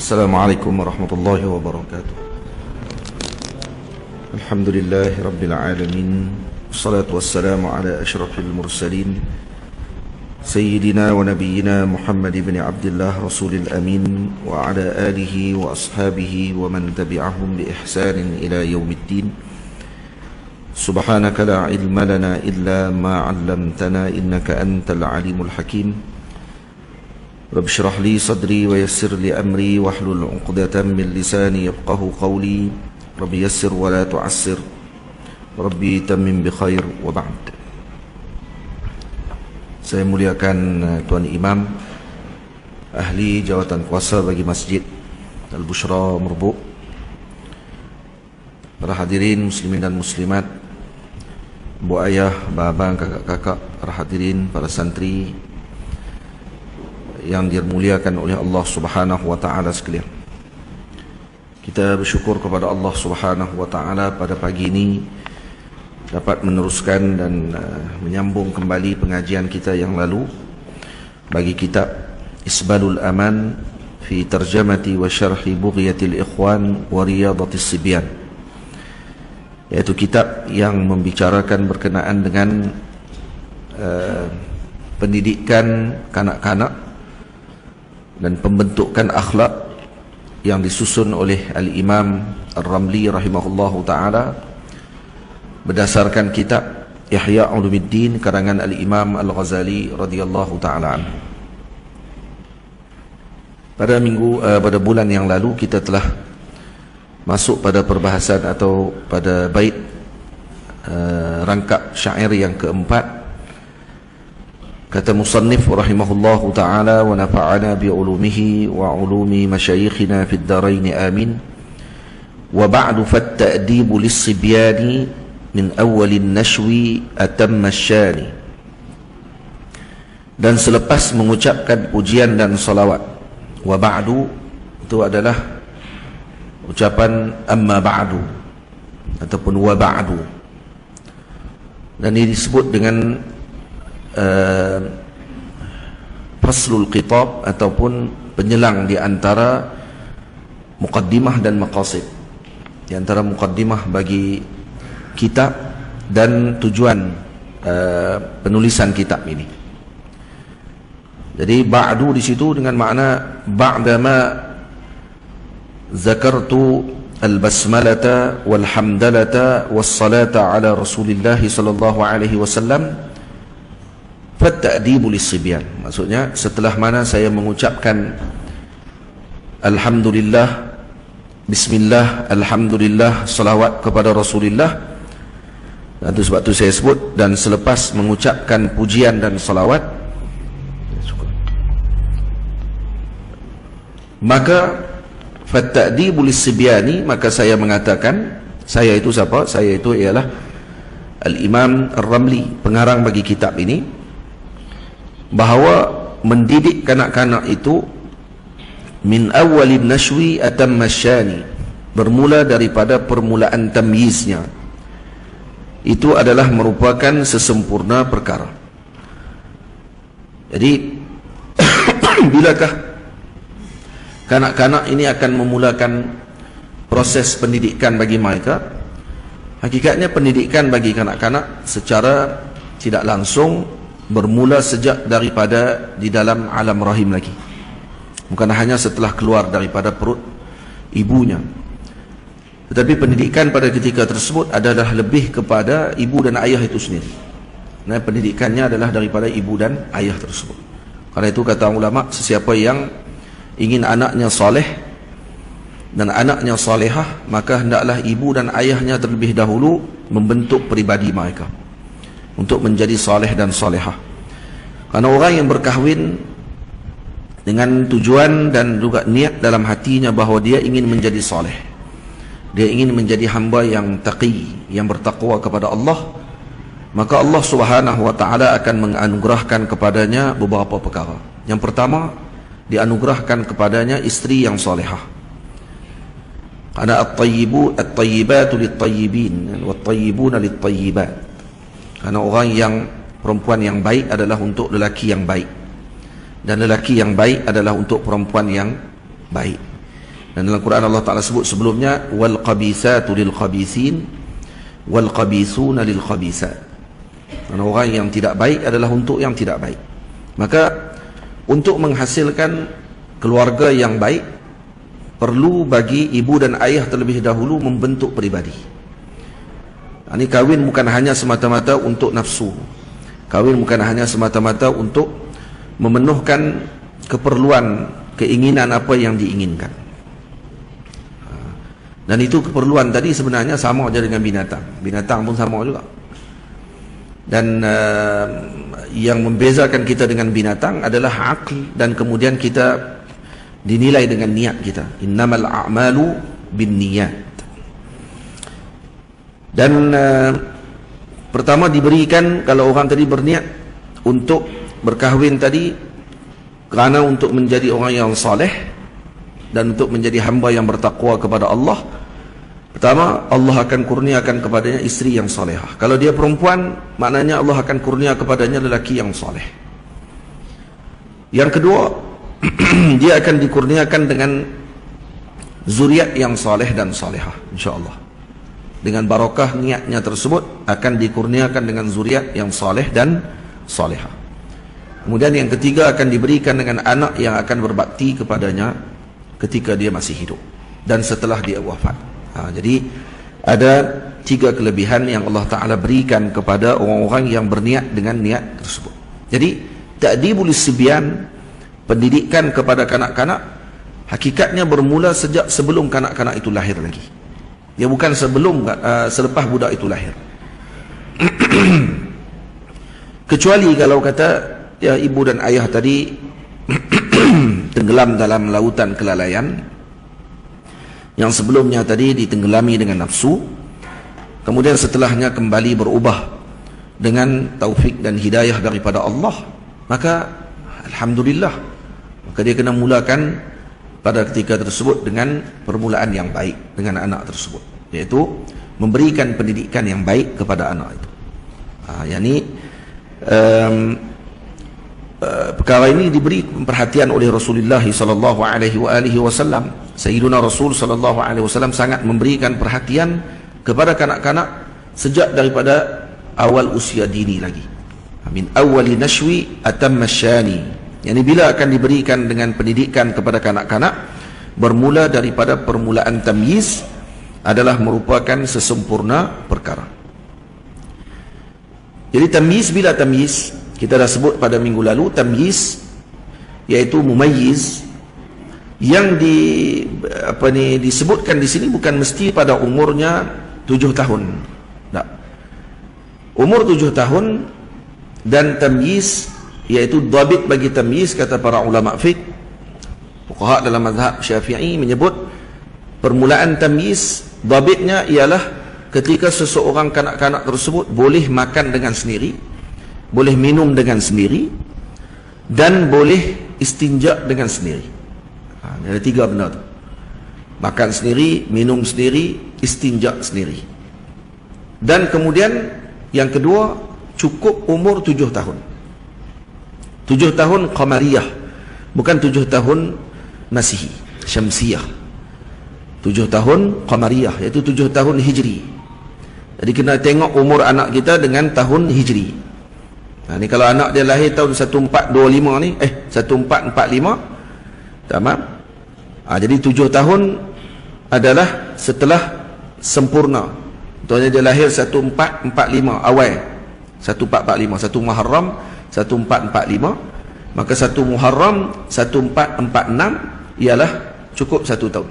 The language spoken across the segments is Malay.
Assalamualaikum warahmatullahi wabarakatuh. Alhamdulillahi rabbil alamin. Wassalatu wassalamu ala asyrafil mursalin Sayyidina wa nabiyyina Muhammad ibn Abdullah Rasulil Amin, wa ala alihi wa ashabihi wa man tabi'ahum bi ihsanin ila yaumiddin. Subhanaka la ilma lana illa ma 'allamtana innaka antal alimul hakim. Rabb shrah li sadri wa yassir li amri wahlul 'uqdatam min lisani yafqahu qawli. Rabbi yassir wa la tu'assir, Rabbi tammim bi khair, wa ba'd. Saya muliakan Tuan Imam, ahli jawatan kuasa bagi Masjid Al-Bushra Merbuk, para hadirin muslimin dan muslimat, bu ayah, babang, kakak-kakak, para hadirin, para santri yang dimuliakan oleh Allah Subhanahu wa taala sekalian. Kita bersyukur kepada Allah Subhanahu wa taala pada pagi ini dapat meneruskan dan menyambung kembali pengajian kita yang lalu bagi kitab Isbalul Aman fi Tarjamati wa Syarhi Bughyatil Ikhwan wa Riyadatis Sibyan, yaitu kitab yang membicarakan berkenaan dengan pendidikan kanak-kanak dan pembentukan akhlak yang disusun oleh Al-Imam Ar-Ramli rahimahullahu ta'ala berdasarkan kitab Ihya Ulumuddin karangan Al-Imam Al-Ghazali radhiyallahu ta'ala anhu. Pada bulan yang lalu kita telah masuk pada perbahasan atau pada bait rangkap syair yang keempat. Kata musannif rahimahullahu ta'ala, wa nafa'ana bi ulumihi wa ulumi masyayikhina fid darain amin. Wa ba'du fat ta'dibu lis-sibyani min awwalin nashwi atamma syani. Dan selepas mengucapkan pujian dan salawat, wa ba'du itu adalah ucapan amma ba'du ataupun wa ba'du, dan ini disebut dengan faslul khitab ataupun penyelang di antara muqaddimah dan maqasid, di antara muqaddimah bagi kitab dan tujuan penulisan kitab ini. Jadi ba'du di situ dengan makna ba'dama zakartu al-basmalata wal-hamdalata was-salata ala Rasulillah sallallahu alaihi wasallam fat-ta'dibu lis-sibyan. Maksudnya setelah mana saya mengucapkan alhamdulillah, bismillah, alhamdulillah, salawat kepada Rasulullah, dan itu sebab itu saya sebut, dan selepas mengucapkan pujian dan salawat, maka fat-ta'dibu lis-sibyani, maka saya mengatakan, saya itu siapa? Saya itu ialah Al-Imam Ar-Ramli, pengarang bagi kitab ini, bahawa mendidik kanak-kanak itu min awwalin nashwi atamma syani, bermula daripada permulaan tamyiznya, itu adalah merupakan sesempurna perkara. Jadi bilakah kanak-kanak ini akan memulakan proses pendidikan bagi mereka? Hakikatnya pendidikan bagi kanak-kanak secara tidak langsung bermula sejak daripada di dalam alam rahim lagi, bukan hanya setelah keluar daripada perut ibunya, tetapi pendidikan pada ketika tersebut adalah lebih kepada ibu dan ayah itu sendiri. Nah, pendidikannya adalah daripada ibu dan ayah tersebut. Karena itu kata ulama, sesiapa yang ingin anaknya soleh dan anaknya salihah, maka hendaklah ibu dan ayahnya terlebih dahulu membentuk pribadi mereka untuk menjadi saleh dan salihah. Karena orang yang berkahwin dengan tujuan dan juga niat dalam hatinya bahawa dia ingin menjadi saleh, dia ingin menjadi hamba yang taqi, yang bertakwa kepada Allah, maka Allah Subhanahu wa taala akan menganugerahkan kepadanya beberapa perkara. Yang pertama, dianugerahkan kepadanya isteri yang salihah. Karena at-tayyibatu lit-tayyibin wat-tayyibuna lit-tayyibat. Karena orang yang perempuan yang baik adalah untuk lelaki yang baik, dan lelaki yang baik adalah untuk perempuan yang baik. Dan dalam Quran Allah Ta'ala sebut sebelumnya, wal qabithatu lil qabithin wal qabithuna lil qabithat. Orang yang tidak baik adalah untuk yang tidak baik. Maka untuk menghasilkan keluarga yang baik, perlu bagi ibu dan ayah terlebih dahulu membentuk peribadi. Ini kahwin bukan hanya semata-mata untuk nafsu. Kahwin bukan hanya semata-mata untuk memenuhkan keperluan, keinginan apa yang diinginkan. Dan itu keperluan tadi sebenarnya sama saja dengan binatang. Binatang pun sama juga. Dan yang membezakan kita dengan binatang adalah akal, dan kemudian kita dinilai dengan niat kita. Innamal a'malu bin niyat. Dan pertama diberikan, kalau orang tadi berniat untuk berkahwin tadi kerana untuk menjadi orang yang saleh dan untuk menjadi hamba yang bertakwa kepada Allah, pertama Allah akan kurniakan kepadanya isteri yang salehah. Kalau dia perempuan, maknanya Allah akan kurnia kepadanya lelaki yang saleh. Yang kedua, dia akan dikurniakan dengan zuriat yang saleh dan salehah, insya-Allah. Dengan barakah niatnya tersebut akan dikurniakan dengan zuriat yang saleh dan salehah. Kemudian yang ketiga, akan diberikan dengan anak yang akan berbakti kepadanya ketika dia masih hidup dan setelah dia wafat. Jadi ada 3 kelebihan yang Allah Ta'ala berikan kepada orang-orang yang berniat dengan niat tersebut. Jadi ta'dibul sibyan, pendidikan kepada kanak-kanak, hakikatnya bermula sejak sebelum kanak-kanak itu lahir lagi. Dia bukan selepas budak itu lahir. Kecuali kalau kata ya, ibu dan ayah tadi tenggelam dalam lautan kelalaian, yang sebelumnya tadi ditenggelami dengan nafsu, kemudian setelahnya kembali berubah dengan taufik dan hidayah daripada Allah, maka alhamdulillah, maka dia kena mulakan pada ketika tersebut dengan permulaan yang baik dengan anak tersebut, yaitu memberikan pendidikan yang baik kepada anak itu. Yani perkara ini diberi perhatian oleh Rasulullah sallallahu alaihi wasallam. Sayyiduna Rasul sallallahu alaihi wasallam sangat memberikan perhatian kepada kanak-kanak sejak daripada awal usia dini lagi. Min awwali nashwi atamma syani. Yani bila akan diberikan dengan pendidikan kepada kanak-kanak, bermula daripada permulaan tamyiz adalah merupakan sesempurna perkara. Jadi tamyiz, bila tamyiz, kita dah sebut pada minggu lalu, tamyiz iaitu mumayyiz, yang disebutkan di sini bukan mesti pada umurnya 7 tahun. Tak. Umur 7 tahun dan tamyiz, iaitu dhabit bagi tamyiz, kata para ulama fiqh, fuqaha dalam mazhab Syafi'i menyebut permulaan tamyiz, dhabitnya ialah ketika seseorang kanak-kanak tersebut boleh makan dengan sendiri, boleh minum dengan sendiri, dan boleh istinja dengan sendiri. Ada 3 benda tu. Makan sendiri, minum sendiri, istinja sendiri. Dan kemudian yang kedua, cukup umur 7 tahun. 7 tahun qamariyah, bukan 7 tahun masihi, syamsiyah. 7 tahun qamariyah, iaitu 7 tahun hijri. Jadi kena tengok umur anak kita dengan tahun hijri. Ni kalau anak dia lahir tahun 1425 ni, 1445, tamam. Jadi 7 tahun adalah setelah sempurna. Contohnya dia lahir 1445 awal, 1445, 1 Muharram 1445, maka 1 Muharram 1446 ialah cukup 1 tahun.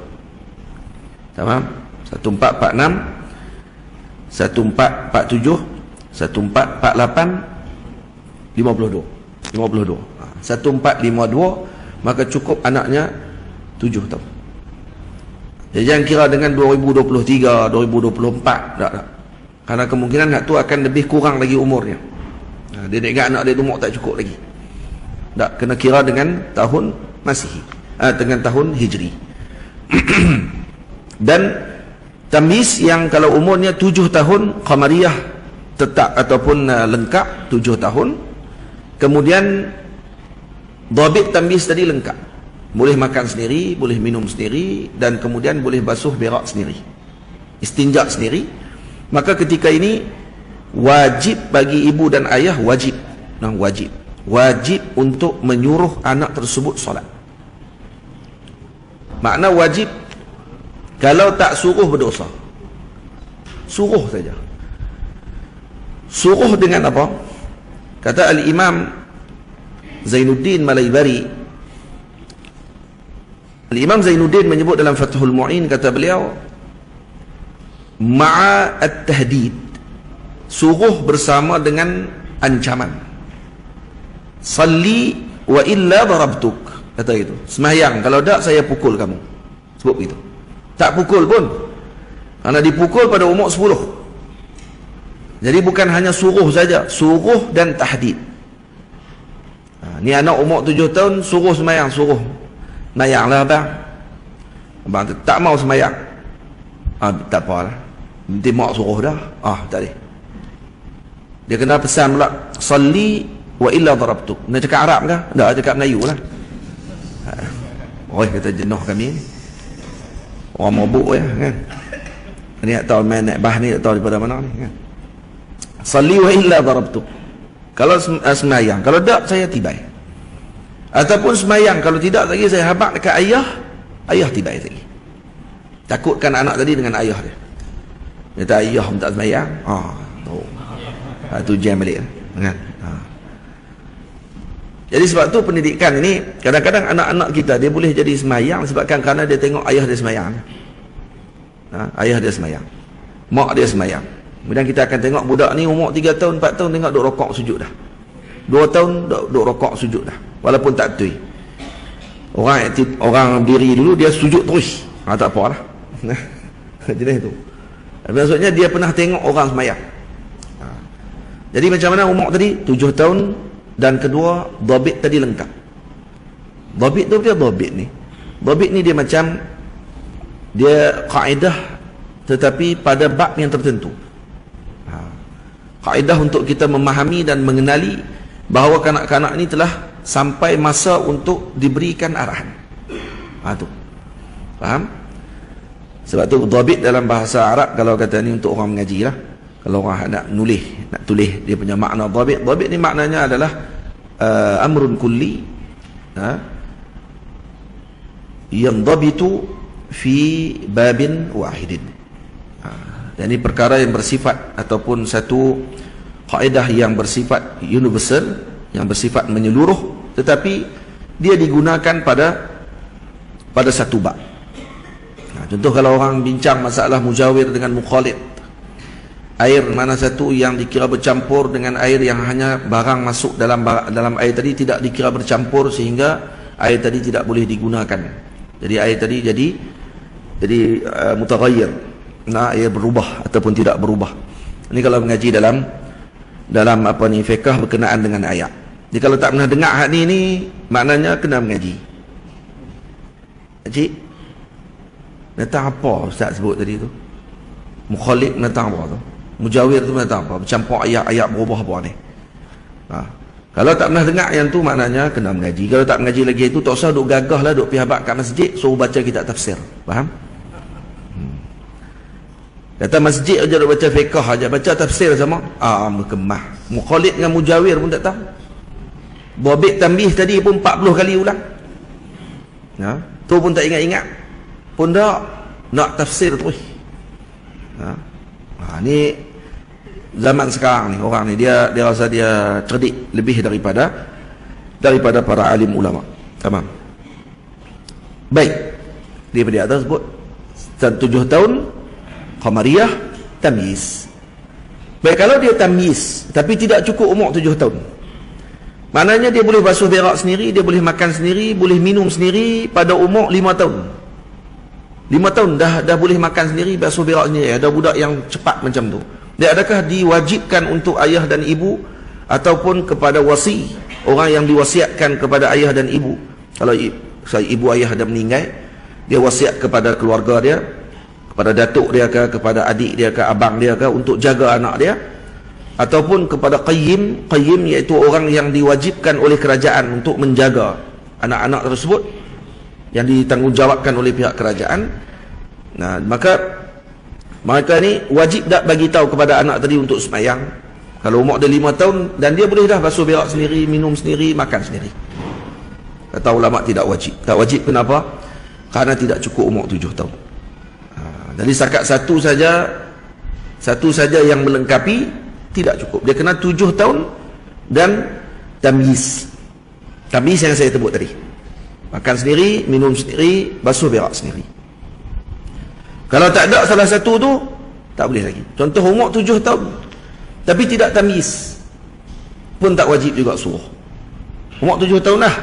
Tamam? 1446, 1447, 1448, 52. 1452, maka cukup anaknya 7 tahun. Jadi jangan kira dengan 2023, 2024, tak. Karena kemungkinan anak tu akan lebih kurang lagi umurnya. Dia ingat anak dia tu umur tak cukup lagi. Tak, kena kira dengan tahun Masihi, dengan tahun Hijri. Dan tamyiz yang kalau umurnya 7 tahun qamariyah tetap ataupun lengkap 7 tahun. Kemudian dhabit tamyiz tadi lengkap. boleh makan sendiri, boleh minum sendiri, dan kemudian boleh basuh berak sendiri, istinja sendiri, maka ketika ini wajib bagi ibu dan ayah, wajib untuk menyuruh anak tersebut solat. Makna wajib, kalau tak suruh berdosa. Suruh saja. Suruh dengan apa? Kata Al-Imam Zainuddin Malaybari, Al-Imam Zainuddin menyebut dalam Fathul Mu'in, kata beliau, ma'a at-tahdid, suruh bersama dengan ancaman. Salli wa illa darabtuk, kata itu. Sembahyang, kalau tak saya pukul kamu. Sebut begitu. Tak pukul pun, karena dipukul pada umur 10. Jadi bukan hanya suruh saja, suruh dan tahdid. Ni anak umur 7 tahun suruh sembahyang, suruh mayanglah abang. Abang tak mau sembahyang. Tak apalah. Nanti mak suruh dah. Tak boleh. Dia kena pesan pula, salli wa illa darabtuk. Nak cakap Arab ke? Tak, cakap Melayu lah. Kata jenuh kami ni. Orang mabuk ya kan. Ni tak tahu main naik bah ni, tak tahu daripada mana ni kan. Salli wa illa darabtuk. Kalau semayang, kalau tak saya tibai. Ataupun semayang, kalau tidak lagi saya habaq dekat ayah, ayah tibai lagi. Takutkan anak tadi dengan ayah dia. Dia kata ayah minta semayang. Tu jam balik kan. Jadi sebab tu pendidikan ini, kadang-kadang anak-anak kita dia boleh jadi semayang sebabkan kerana dia tengok ayah dia semayang. Ayah dia semayang, mak dia semayang. Kemudian kita akan tengok budak ni umur 3 tahun, 4 tahun tengok duk rokok sujud dah. 2 tahun duk rokok sujud dah. Walaupun tak betul. Orang diri dulu dia sujud terus. Tak apalah. Jenis tu. Maksudnya dia pernah tengok orang semayang. Jadi macam mana umur tadi? 7 tahun, dan kedua dhabit tadi lengkap. Dhabit tu dia dhabit ni. Dhabit ni dia macam dia kaedah tetapi pada bab yang tertentu. Kaedah untuk kita memahami dan mengenali bahawa kanak-kanak ni telah sampai masa untuk diberikan arahan. Tu. Faham? Sebab tu dhabit dalam bahasa Arab, kalau kata ni untuk orang mengaji lah. Kalau orang nak tulis dia punya makna dhabit. Dhabit ni maknanya adalah amrun kulli yang dhabitu fi babin wahidin. Dan ini perkara yang bersifat ataupun satu kaedah yang bersifat universal, yang bersifat menyeluruh, tetapi dia digunakan pada satu bab. Contoh kalau orang bincang masalah mujawir dengan mukhalid, air mana satu yang dikira bercampur dengan air yang hanya barang masuk dalam air tadi tidak dikira bercampur sehingga air tadi tidak boleh digunakan. Jadi air tadi jadi mutaghayyir. Air berubah ataupun tidak berubah. Ini kalau mengaji dalam apa ni fiqh berkenaan dengan ayat. Jadi kalau tak pernah dengar hak ni maknanya kena mengaji. Cik, datang apa ustaz sebut tadi tu? Mukhalid datang apa tu? Mujawir tu datang apa? Bercampur ayat-ayat berubah apa ni? Kalau tak pernah dengar yang tu maknanya kena mengaji. Kalau tak mengaji lagi itu tak usah duk gagah lah duk pergi habaq kat masjid suruh baca kitab tafsir. Faham? Kata masjid aja duk baca fiqh aja, baca tafsir sama berkemah. Mukhalid dengan mujawir pun tak tahu. Dhabit tambih tadi pun 40 kali ulang. Tu pun tak ingat-ingat. Pun dah nak tafsir terus. Ni zaman sekarang ni, orang ni dia rasa dia cerdik lebih daripada para alim ulama. Tamam. Baik. Daripada atas sebut 7 tahun Qamariyah tamyiz. Baik, kalau dia tamyiz tapi tidak cukup umur 7 tahun, maknanya dia boleh basuh berak sendiri, dia boleh makan sendiri, boleh minum sendiri pada umur 5 tahun. 5 tahun dah boleh makan sendiri, basuh berak sendiri. Ada budak yang cepat macam tu. Dia adakah diwajibkan untuk ayah dan ibu ataupun kepada wasi, orang yang diwasiatkan kepada ayah dan ibu? Kalau ibu ayah dah meninggal, dia wasiat kepada keluarga dia, kepada datuk dia ke, kepada adik dia ke, abang dia ke, untuk jaga anak dia, ataupun kepada qayyim iaitu orang yang diwajibkan oleh kerajaan untuk menjaga anak-anak tersebut. yang ditanggungjawabkan oleh pihak kerajaan. Nah, maka mereka ni wajib tak bagi tahu kepada anak tadi untuk semayang. Kalau umur dia 5 tahun dan dia boleh dah basuh berak sendiri, minum sendiri, makan sendiri. Kata ulama tidak wajib. Tak wajib kenapa? Karena tidak cukup umur 7 tahun. Jadi setakat satu saja yang melengkapi tidak cukup. Dia kena 7 tahun dan tamyiz. Tamyiz yang saya sebut tadi. Makan sendiri, minum sendiri, basuh berak sendiri. Kalau tak ada salah satu tu, tak boleh lagi. Contoh umur 7 tahun tapi tidak tamyiz, pun tak wajib juga suruh. Umur 7 tahun dah,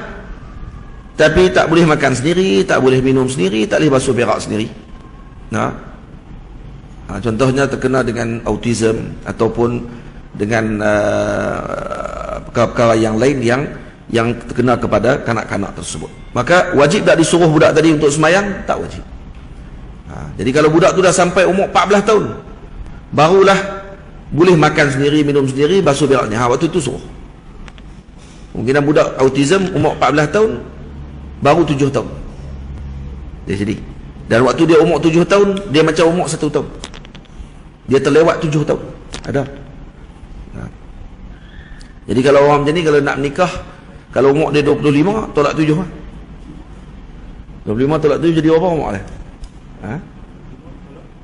tapi tak boleh makan sendiri, tak boleh minum sendiri, tak boleh basuh berak sendiri. Contohnya terkena dengan autism ataupun dengan perkara-perkara yang lain yang terkena kepada kanak-kanak tersebut. Maka wajib tak disuruh budak tadi untuk semayang? Tak wajib. Jadi kalau budak tu dah sampai umur 14 tahun, barulah boleh makan sendiri, minum sendiri, basuh beraknya. Waktu itu suruh. Mungkin budak autism umur 14 tahun, baru 7 tahun dia jadi. Dan waktu dia umur 7 tahun, dia macam umur 1 tahun. Dia terlewat 7 tahun. Ada. Jadi kalau orang macam ni, kalau nak menikah, kalau umur dia 25, tolak 7 lah. 25 tolak 7 jadi berapa umur dia?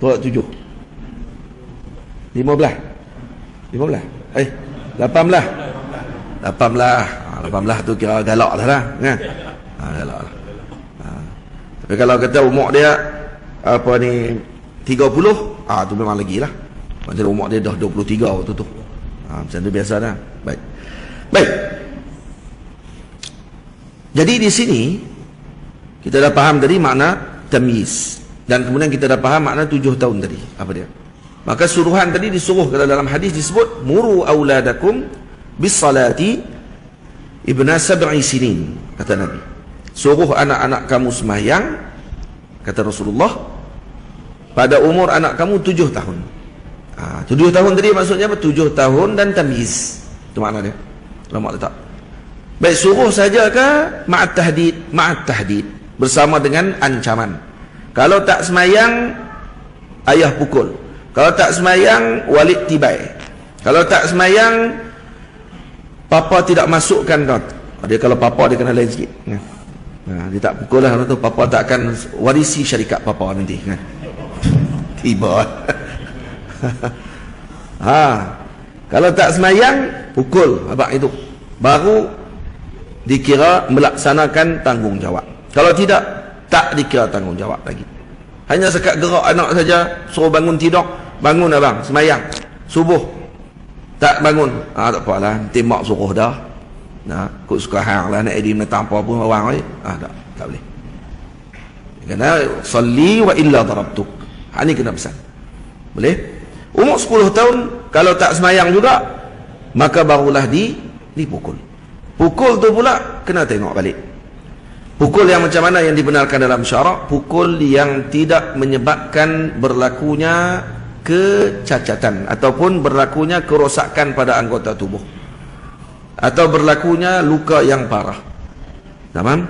Tolak 7. 15. 18. 18 tu kira galak lah kan? Galak lah. Tapi kalau kata umur dia apa ni 30, tu memang lagi lah. Macam umur dia dah 23 waktu tu. Macam tu biasa dah. Baik. Jadi di sini kita dah faham tadi makna tamyiz, dan kemudian kita dah faham makna 7 tahun tadi. Apa dia? Maka suruhan tadi disuruh, kalau dalam hadis disebut muru auladakum bis salati ibna sab'i sinin, kata Nabi. Suruh anak-anak kamu sembahyang, kata Rasulullah, pada umur anak kamu 7 tahun. 7 tahun tadi maksudnya apa? 7 tahun dan tamyiz. Itu makna dia. Ulama letak. Baik, suruh saja ke ma'at tahdid? Ma'at tahdid, bersama dengan ancaman. Kalau tak semayang, ayah pukul. Kalau tak semayang, walid tibai. Kalau tak semayang, papa tidak masukkan kau. Dia kalau papa dia kena lain sikit. Dia tak pukul lah, tu papa tak akan warisi syarikat papa nanti. Tiba. Kalau tak semayang, pukul abang itu. Baru dikira melaksanakan tanggungjawab. Kalau tidak, tak dikira tanggungjawab lagi. Hanya sekat gerak anak saja, suruh bangun tidur. Bangun abang, semayang subuh, tak bangun, tak apalah, nanti mak suruh dah, kut suka hang lah, nak edit nak apa pun orang ni, tak boleh. Kena salli wa illa darabtuk. Ini kena pesan. Boleh? Umur 10 tahun kalau tak semayang juga, maka barulah dipukul. Pukul tu pula kena tengok balik. Pukul yang macam mana yang dibenarkan dalam syarak? Pukul yang tidak menyebabkan berlakunya kecacatan ataupun berlakunya kerosakan pada anggota tubuh atau berlakunya luka yang parah. Tamam?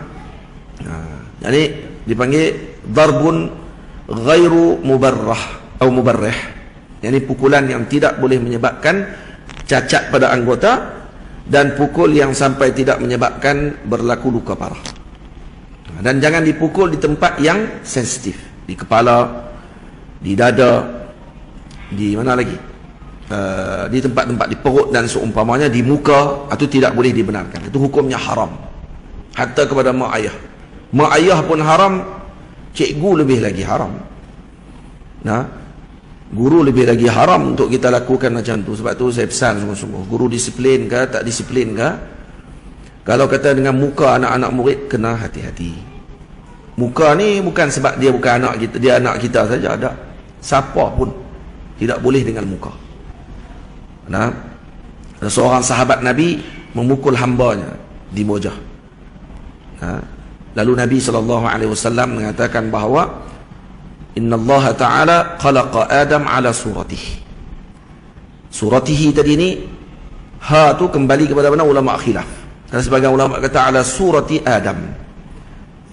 Jadi dipanggil darbun ghairu mubarrah atau mubarrih. Yani pukulan yang tidak boleh menyebabkan cacat pada anggota, dan pukul yang sampai tidak menyebabkan berlaku luka parah. Dan jangan dipukul di tempat yang sensitif, di kepala, di dada, di mana lagi, di tempat-tempat di perut dan seumpamanya, di muka, itu tidak boleh dibenarkan. Itu hukumnya haram. Hatta kepada mak ayah. Mak ayah pun haram, cikgu lebih lagi haram. Guru lebih lagi haram untuk kita lakukan macam tu. Sebab tu saya pesan sungguh-sungguh, guru disiplin ke tak disiplin ke, kalau kata dengan muka anak-anak murid, kena hati-hati. Muka ni bukan sebab dia bukan anak kita, dia anak kita saja, ada siapa pun tidak boleh dengan muka. Ada seorang sahabat Nabi memukul hambanya di wajah. Lalu Nabi SAW mengatakan bahawa Inna Allah Ta'ala khalaqa Adam ala suratihi. Suratihi tadi ni, ha tu kembali kepada mana? Ulama khilaf. Karena sebagian ulama kata ala surati Adam.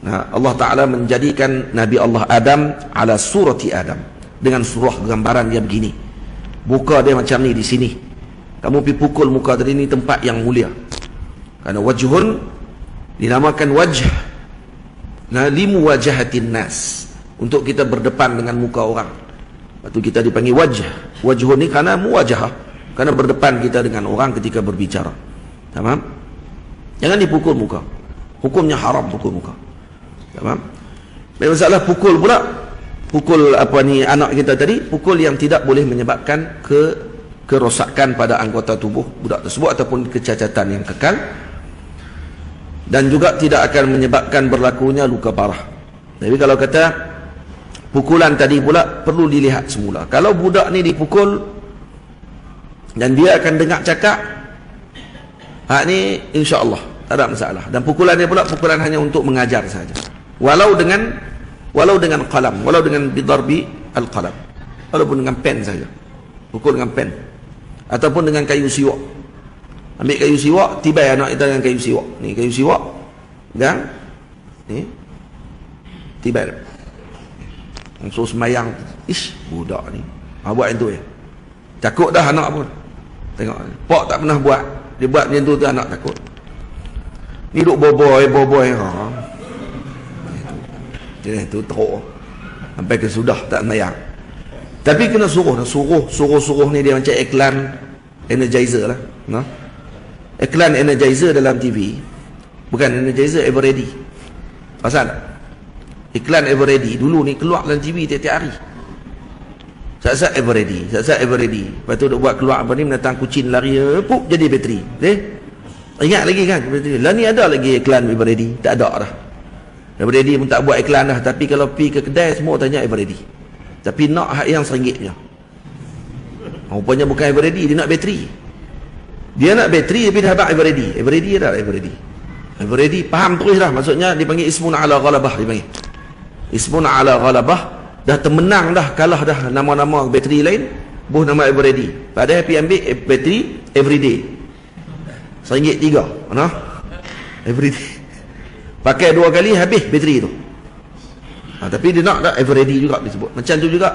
Nah, Allah Ta'ala menjadikan Nabi Allah Adam ala surati Adam, dengan surah gambaran dia begini. Muka dia macam ni di sini. Kamu pergi pukul muka tadi, ni tempat yang mulia. Karena wajhun dinamakan wajh, nah, limu wajahatin nas, untuk kita berdepan dengan muka orang. Lepas tu kita dipanggil wajh. Wajhun ni kerana muwajahah, kerana berdepan kita dengan orang ketika berbicara. Tamam? Jangan dipukul muka. Hukumnya haram pukul muka. Tamam? Masalah pukul pula, pukul apa ni anak kita tadi, pukul yang tidak boleh menyebabkan kerosakan pada anggota tubuh budak tersebut ataupun kecacatan yang kekal, dan juga tidak akan menyebabkan berlakunya luka parah. Tapi kalau kata pukulan tadi pula perlu dilihat semula. Kalau budak ni dipukul dan dia akan dengar cakap, ni insya-Allah tak ada masalah. Dan pukulan dia pula pukulan hanya untuk mengajar saja. Walau dengan qalam, walau dengan bidarbi al-qalam, walaupun dengan pen saja. Pukul dengan pen ataupun dengan kayu siwak. Ambil kayu siwak, tibai anak kita dengan kayu siwak. Ni kayu siwak dan ni tibai. Langsung semayang. Ish, budak ni. Buat yang tu ya. Takut dah anak pun. Tengok. Pak tak pernah buat. Dia buat macam tu anak takut. Ni duk boboy. Jadi tu teruk. Sampai ke sudah tak semayang. Tapi kena suruh ni dia macam iklan energizer lah. Nah. Iklan energizer dalam TV. Bukan energizer Everready. Pasal tak? Iklan Everready dulu ni keluar dalam TV tiap-tiap hari. Sat-sat Everready. Lepas tu dia buat keluar apa ni, mendatang kucing lari, pup jadi bateri. Ingat lagi kan bateri. Lah ni ada lagi iklan Everready? Tak ada dah. Everready pun tak buat iklan dah. Tapi kalau pergi ke kedai semua tanya Everready. Tapi nak hak yang RM1 je. Rupanya bukan Everready, dia nak bateri. Dia nak bateri tapi dah habaq Everready. Everready faham terus dah. Maksudnya dipanggil ismun ala ghalabah, dipanggil ismun ala ghalabah. Dah termenang dah, kalah dah nama-nama bateri lain, buh nama Everready. Padahal pergi ambil bateri everyday. RM1 3. Mana? Everyday. Pakai 2 kali habis bateri tu. Tapi dia nak tak Everready juga disebut. Macam tu juga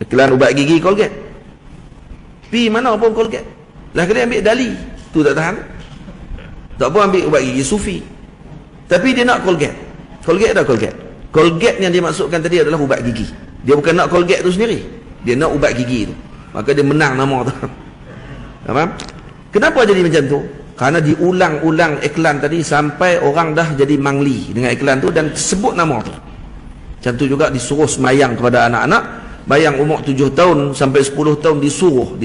iklan ubat gigi Colgate. Pi mana pun Colgate. Lah kali ambil Dali, tu tak tahan. Tak pun ambil ubat gigi Sufi. Tapi dia nak Colgate. Colgate yang dia maksudkan tadi adalah ubat gigi. Dia bukan nak Colgate tu sendiri. Dia nak ubat gigi tu. Maka dia menang nama tu. Faham? Kenapa jadi macam tu? Kerana diulang-ulang iklan tadi sampai orang dah jadi mangli dengan iklan tu dan sebut nama tu. Macam tu juga disuruh semayang kepada anak-anak. Bayang umur 7 tahun sampai 10 tahun disuruh.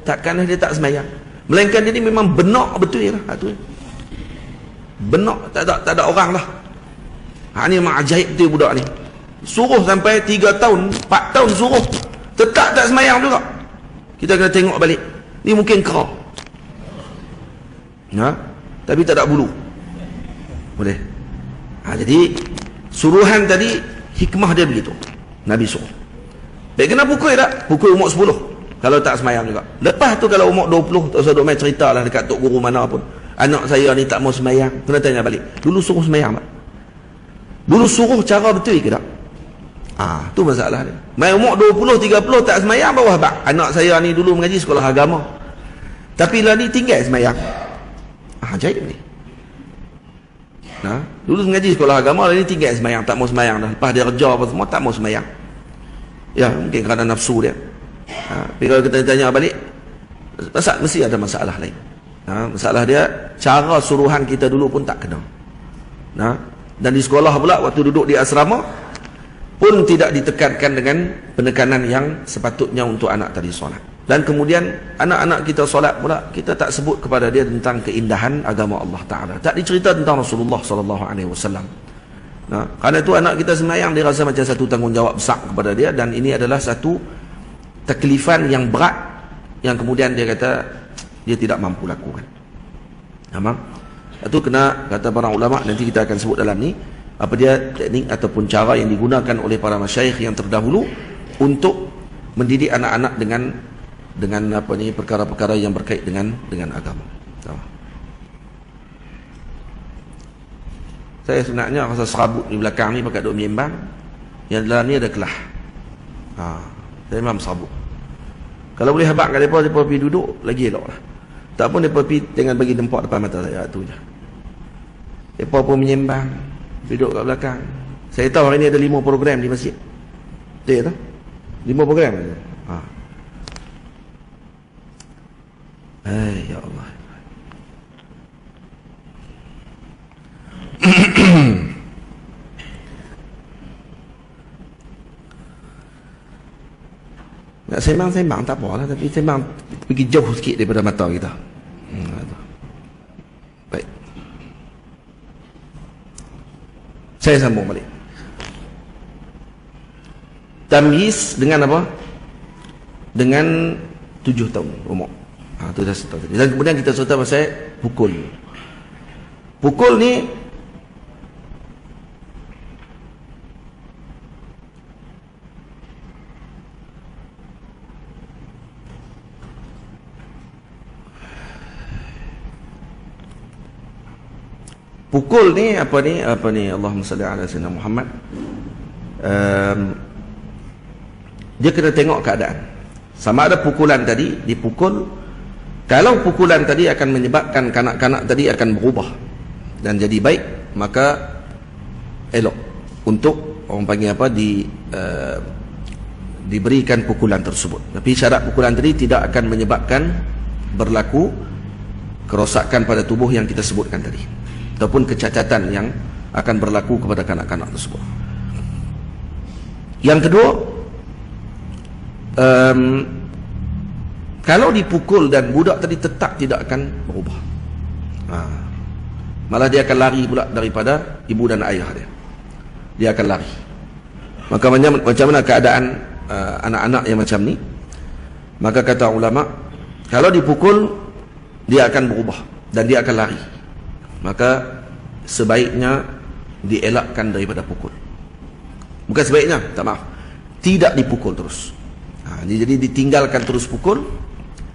Takkanlah dia tak semayang. Melainkan dia ni memang benak betul lah. Benak, tak ada orang lah. Ni memang ajaib betul budak ni. Suruh sampai 3 tahun, 4 tahun suruh. Tetap tak semayang juga. Kita kena tengok balik. Ni mungkin kera. Tapi tak ada bulu. Boleh. Jadi suruhan tadi hikmah dia begitu. Nabi suruh. Baik, kena pukul tak? Pukul umur 10 kalau tak semayang juga. Lepas tu kalau umur 20, tak usah duk main cerita lah dekat tok guru mana pun. Anak saya ni tak mau semayang. Kena tanya balik. Dulu suruh semayang tak? Dulu suruh cara betul ke tak? Tu masalah dia. Main umur 20, 30 tak semayang bawah bak. Anak saya ni dulu mengaji sekolah agama. Tapi lah ni tinggal semayang. Ajaib ni. Dulu mengaji sekolah agama, lain ni tinggal semayang, tak mau semayang dah. Lepas dia kerja apa semua, tak mau semayang. Ya, mungkin kerana nafsu dia. Tapi kalau kita tanya balik, mesti ada masalah lain. Masalah dia, cara suruhan kita dulu pun tak kena. Dan di sekolah pula, waktu duduk di asrama, pun tidak ditekankan dengan penekanan yang sepatutnya untuk anak tadi solat. Dan kemudian anak-anak kita solat pula, kita tak sebut kepada dia tentang keindahan agama Allah Ta'ala. Tak dicerita tentang Rasulullah SAW. Kerana itu anak kita semayang, dia rasa macam satu tanggungjawab besar kepada dia. Dan ini adalah satu taklifan yang berat, yang kemudian dia kata dia tidak mampu lakukan. Itu kena, kata para ulama, nanti kita akan sebut dalam ni, apa dia teknik ataupun cara yang digunakan oleh para masyayikh yang terdahulu untuk mendidik anak-anak dengan apa ni, perkara-perkara yang berkait dengan agama. Saya sebenarnya rasa serabut di belakang ni pakai duk menyembang. Yang dalam ni ada kelah. Saya memang serabut. Kalau boleh habaq kat mereka, mereka pergi duduk, lagi elok lah. Tak pun mereka pergi dengan bagi tempat depan mata saya, tu je. Mereka pun menyembang, duduk kat belakang. Saya tahu hari ni ada 5 program di masjid. Betul tak? 5 program. Ya Allah. Nak sembang tak apa lah, tapi sembang pergi jauh sikit daripada mata kita. Baik, saya sambung balik. Tamyiz dengan apa? Dengan 7 tahun umur. Itu dah setahun. Dan kemudian kita cerita pasal pukul. Pukul ni apa ni Allahumma salli ala sayyidina Muhammad. Dia kena tengok keadaan. Sama ada pukulan tadi dipukul, kalau pukulan tadi akan menyebabkan kanak-kanak tadi akan berubah dan jadi baik, maka elok untuk orang panggil apa, diberikan pukulan tersebut. Tapi syarat pukulan tadi tidak akan menyebabkan berlaku kerosakan pada tubuh yang kita sebutkan tadi, ataupun kecacatan yang akan berlaku kepada kanak-kanak tersebut. Yang kedua, kalau dipukul dan budak tadi tetap tidak akan berubah, malah dia akan lari pula daripada ibu dan ayah dia akan lari. Maka macam mana keadaan anak-anak yang macam ni? Maka kata ulama, kalau dipukul dia akan berubah dan dia akan lari, maka sebaiknya dielakkan daripada pukul. Bukan sebaiknya, tak maaf, tidak dipukul terus. Jadi ditinggalkan terus pukul,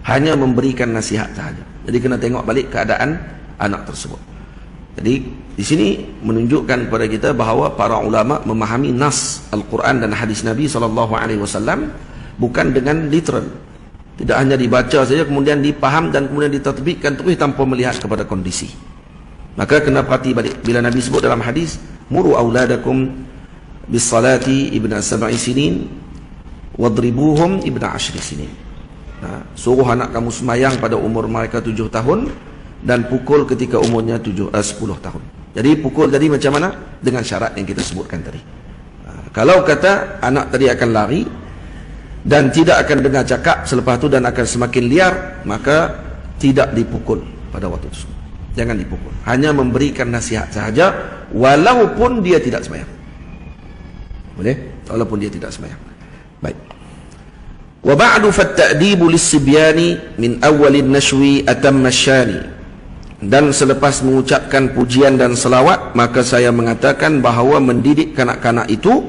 hanya memberikan nasihat sahaja. Jadi kena tengok balik keadaan anak tersebut. Jadi di sini menunjukkan kepada kita bahawa para ulama memahami nas Al-Quran dan hadis Nabi SAW bukan dengan literal. Tidak hanya dibaca saja kemudian dipaham dan kemudian ditatbikkan terus tanpa melihat kepada kondisi. Maka kena perhati balik bila Nabi sebut dalam hadis, muru auladakum bis salati ibna 7 sinin wadribuhum ibna 10 sinin. Suruh anak kamu semayang pada umur mereka 7 tahun dan pukul ketika umurnya 10 tahun. Jadi pukul tadi macam mana? Dengan syarat yang kita sebutkan tadi. Kalau kata anak tadi akan lari dan tidak akan dengar cakap selepas itu dan akan semakin liar, maka tidak dipukul pada waktu itu. Jangan dipukul, hanya memberikan nasihat sahaja, walaupun dia tidak sembahyang. Boleh? Walaupun dia tidak sembahyang. Baik. Wa ba'du fatta'dibu lis-sibyani min awwalin nashwi atamma syani. Dan selepas mengucapkan pujian dan selawat, maka saya mengatakan bahawa mendidik kanak-kanak itu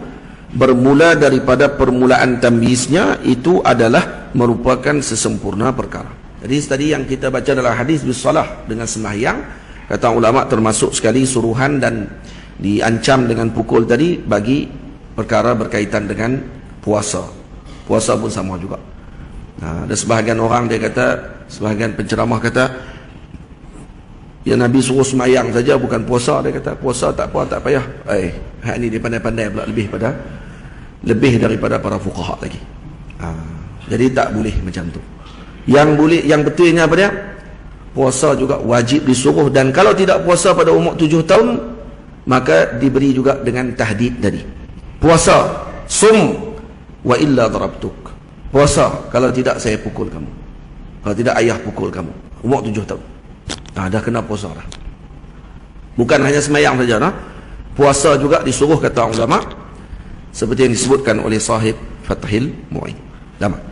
bermula daripada permulaan tamyiznya itu adalah merupakan sesempurna perkara. Jadi tadi yang kita baca dalam hadis bisalah dengan sembahyang, kata ulama termasuk sekali suruhan dan diancam dengan pukul tadi bagi perkara berkaitan dengan puasa. Puasa pun sama juga. Ada sebahagian orang dia kata, sebahagian penceramah kata, ya Nabi suruh sembahyang saja bukan puasa. Dia kata puasa tak apa, tak payah. Hak ni dia pandai-pandai pula lebih daripada para fuqaha lagi. Jadi tak boleh macam tu. Yang boleh, yang betulnya apa dia? Puasa juga wajib disuruh, dan kalau tidak puasa pada umur 7 tahun maka diberi juga dengan tahdid tadi. Puasa, sum wa illa darabtuk. Puasa, kalau tidak saya pukul kamu. Kalau tidak ayah pukul kamu. Umur 7 tahun. Dah kena puasa lah. Bukan hanya sembahyang saja, puasa juga disuruh kata ulama, seperti yang disebutkan oleh sahib Fathil Mu'in. Lama.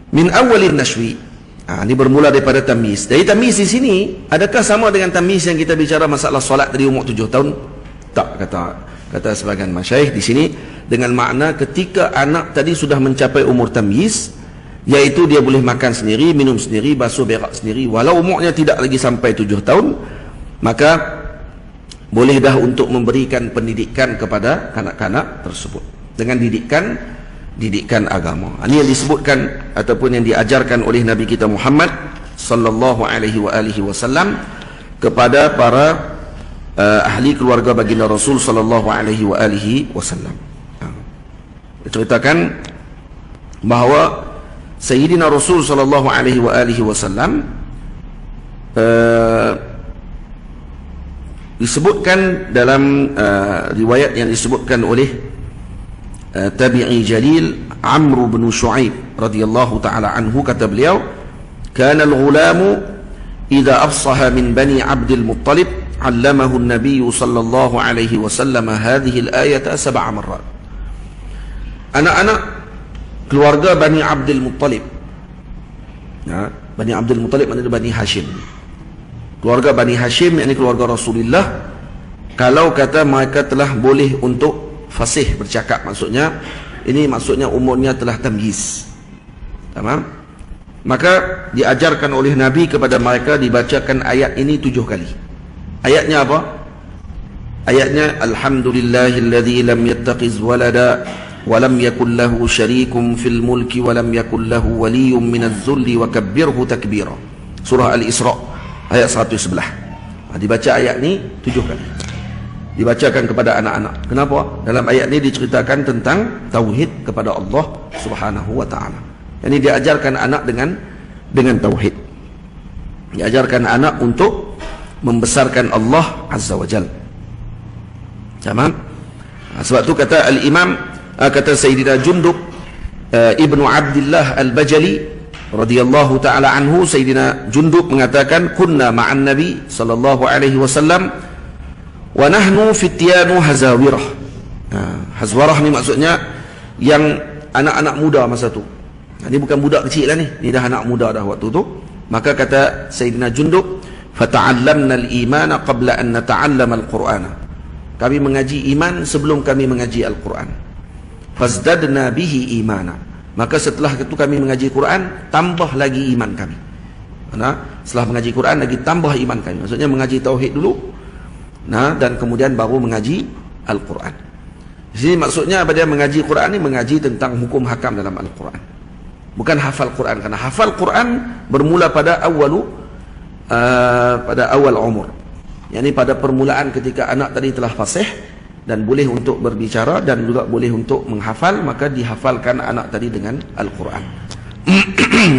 Min awalin nashwi. Ini bermula daripada tamyiz. Dari tamyiz di sini, adakah sama dengan tamyiz yang kita bicara masalah solat dari umur 7 tahun? Tak, kata sebagian masyayikh di sini, dengan makna ketika anak tadi sudah mencapai umur tamyiz, iaitu dia boleh makan sendiri, minum sendiri, basuh berak sendiri, walau umurnya tidak lagi sampai 7 tahun, maka boleh dah untuk memberikan pendidikan kepada kanak-kanak tersebut dengan didikan agama. Ini yang disebutkan ataupun yang diajarkan oleh Nabi kita Muhammad sallallahu alaihi wasallam kepada para ahli keluarga baginda Rasul sallallahu alaihi wasallam. Diceritakan bahawa Sayyidina Rasul sallallahu alaihi wasallam disebutkan dalam riwayat yang disebutkan oleh tabi'i jalil Amr bin Shu'aib radhiyallahu ta'ala anhu, kata beliau, kana al-ghulamu idza afsaha min bani Abdul Muttalib 'allamahu an-nabiy sallallahu alaihi wasallam hadhihi al-ayata 7 marrat. Anak-anak keluarga Bani Abdul Muttalib, ya, Bani Abdul Muttalib maknanya Bani Hashim, keluarga Bani Hashim, yakni keluarga Rasulullah, kalau kata mereka telah boleh untuk fasih bercakap, maksudnya ini maksudnya umurnya telah tamyiz, tamam, maka diajarkan oleh Nabi kepada mereka dibacakan ayat ini 7 kali. Ayatnya apa? Ayatnya alhamdulillahilladzi lam yattakhiz walada wa lam yakul lahu syarikun fil mulki wa lam yakul lahu waliyyun minadh dhulli wa kabbirhu takbira. Surah Al-Isra ayat 111. Dibaca ayat ni 7 kali, dibacakan kepada anak-anak. Kenapa? Dalam ayat ni diceritakan tentang tauhid kepada Allah Subhanahu wa taala. Ini diajarkan anak dengan tauhid. Diajarkan anak untuk membesarkan Allah Azza wa Jalla. Tamam? Sebab tu kata al-Imam, kata Sayyidina Jundub Ibnu Abdullah Al-Bajali radhiyallahu taala anhu, Sayyidina Jundub mengatakan, kunna ma'an Nabi sallallahu alaihi wasallam wa nahnu fityanu hazawirah. Hazwarah ni maksudnya yang anak-anak muda masa tu. Ini bukan budak kecil lah ni, ni dah anak muda dah waktu tu. Maka kata Sayyidina Jundub, fata'allamna al-imana qabla an nata'allama al-Qur'ana. Kami mengaji iman sebelum kami mengaji Al-Quran. Fazdadna bihi imana. Maka setelah itu kami mengaji Quran, tambah lagi iman kami. Nah, setelah mengaji Quran lagi tambah iman kami. Maksudnya mengaji tauhid dulu, nah, dan kemudian baru mengaji Al-Quran. Di sini maksudnya pada mengaji Quran ni mengaji tentang hukum hakam dalam Al-Quran. Bukan hafal Quran, karena hafal Quran bermula pada awal umur. Yakni pada permulaan ketika anak tadi telah fasih dan boleh untuk berbicara dan juga boleh untuk menghafal, maka dihafalkan anak tadi dengan Al-Quran.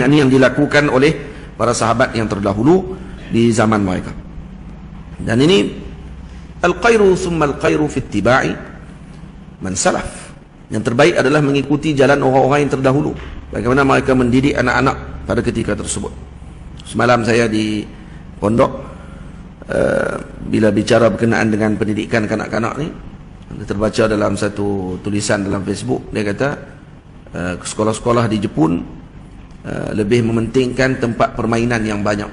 Ini yang dilakukan oleh para sahabat yang terdahulu di zaman mereka. Dan ini al-khairu thumma al-khairu fi ittiba'i man salaf. Yang terbaik adalah mengikuti jalan orang-orang yang terdahulu, bagaimana mereka mendidik anak-anak pada ketika tersebut. Semalam saya di pondok, bila bicara berkenaan dengan pendidikan kanak-kanak ni, terbaca dalam satu tulisan dalam Facebook, dia kata sekolah-sekolah di Jepun lebih mementingkan tempat permainan yang banyak.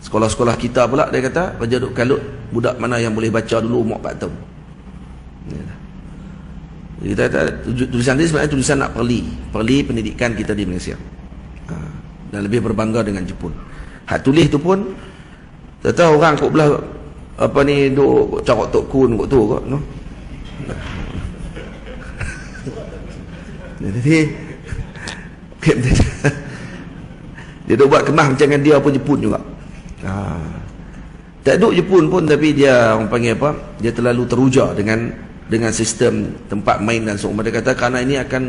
Sekolah-sekolah kita pula, dia kata, baca duk kalut budak mana yang boleh baca dulu umur 4 tahun. Kita kata, tulisan ini sebenarnya tulisan nak perli pendidikan kita di Malaysia, dan lebih berbangga dengan Jepun. Hak tulis tu pun tahu orang kok belah apa ni duk carok tok kun kok tu kok, no. Jadi dia duk buat kemah macam dengan dia pun Jepun juga. Tak duk Jepun pun, tapi dia orang panggil apa? Dia terlalu teruja dengan sistem tempat main dan semua. Dia kata kerana ini akan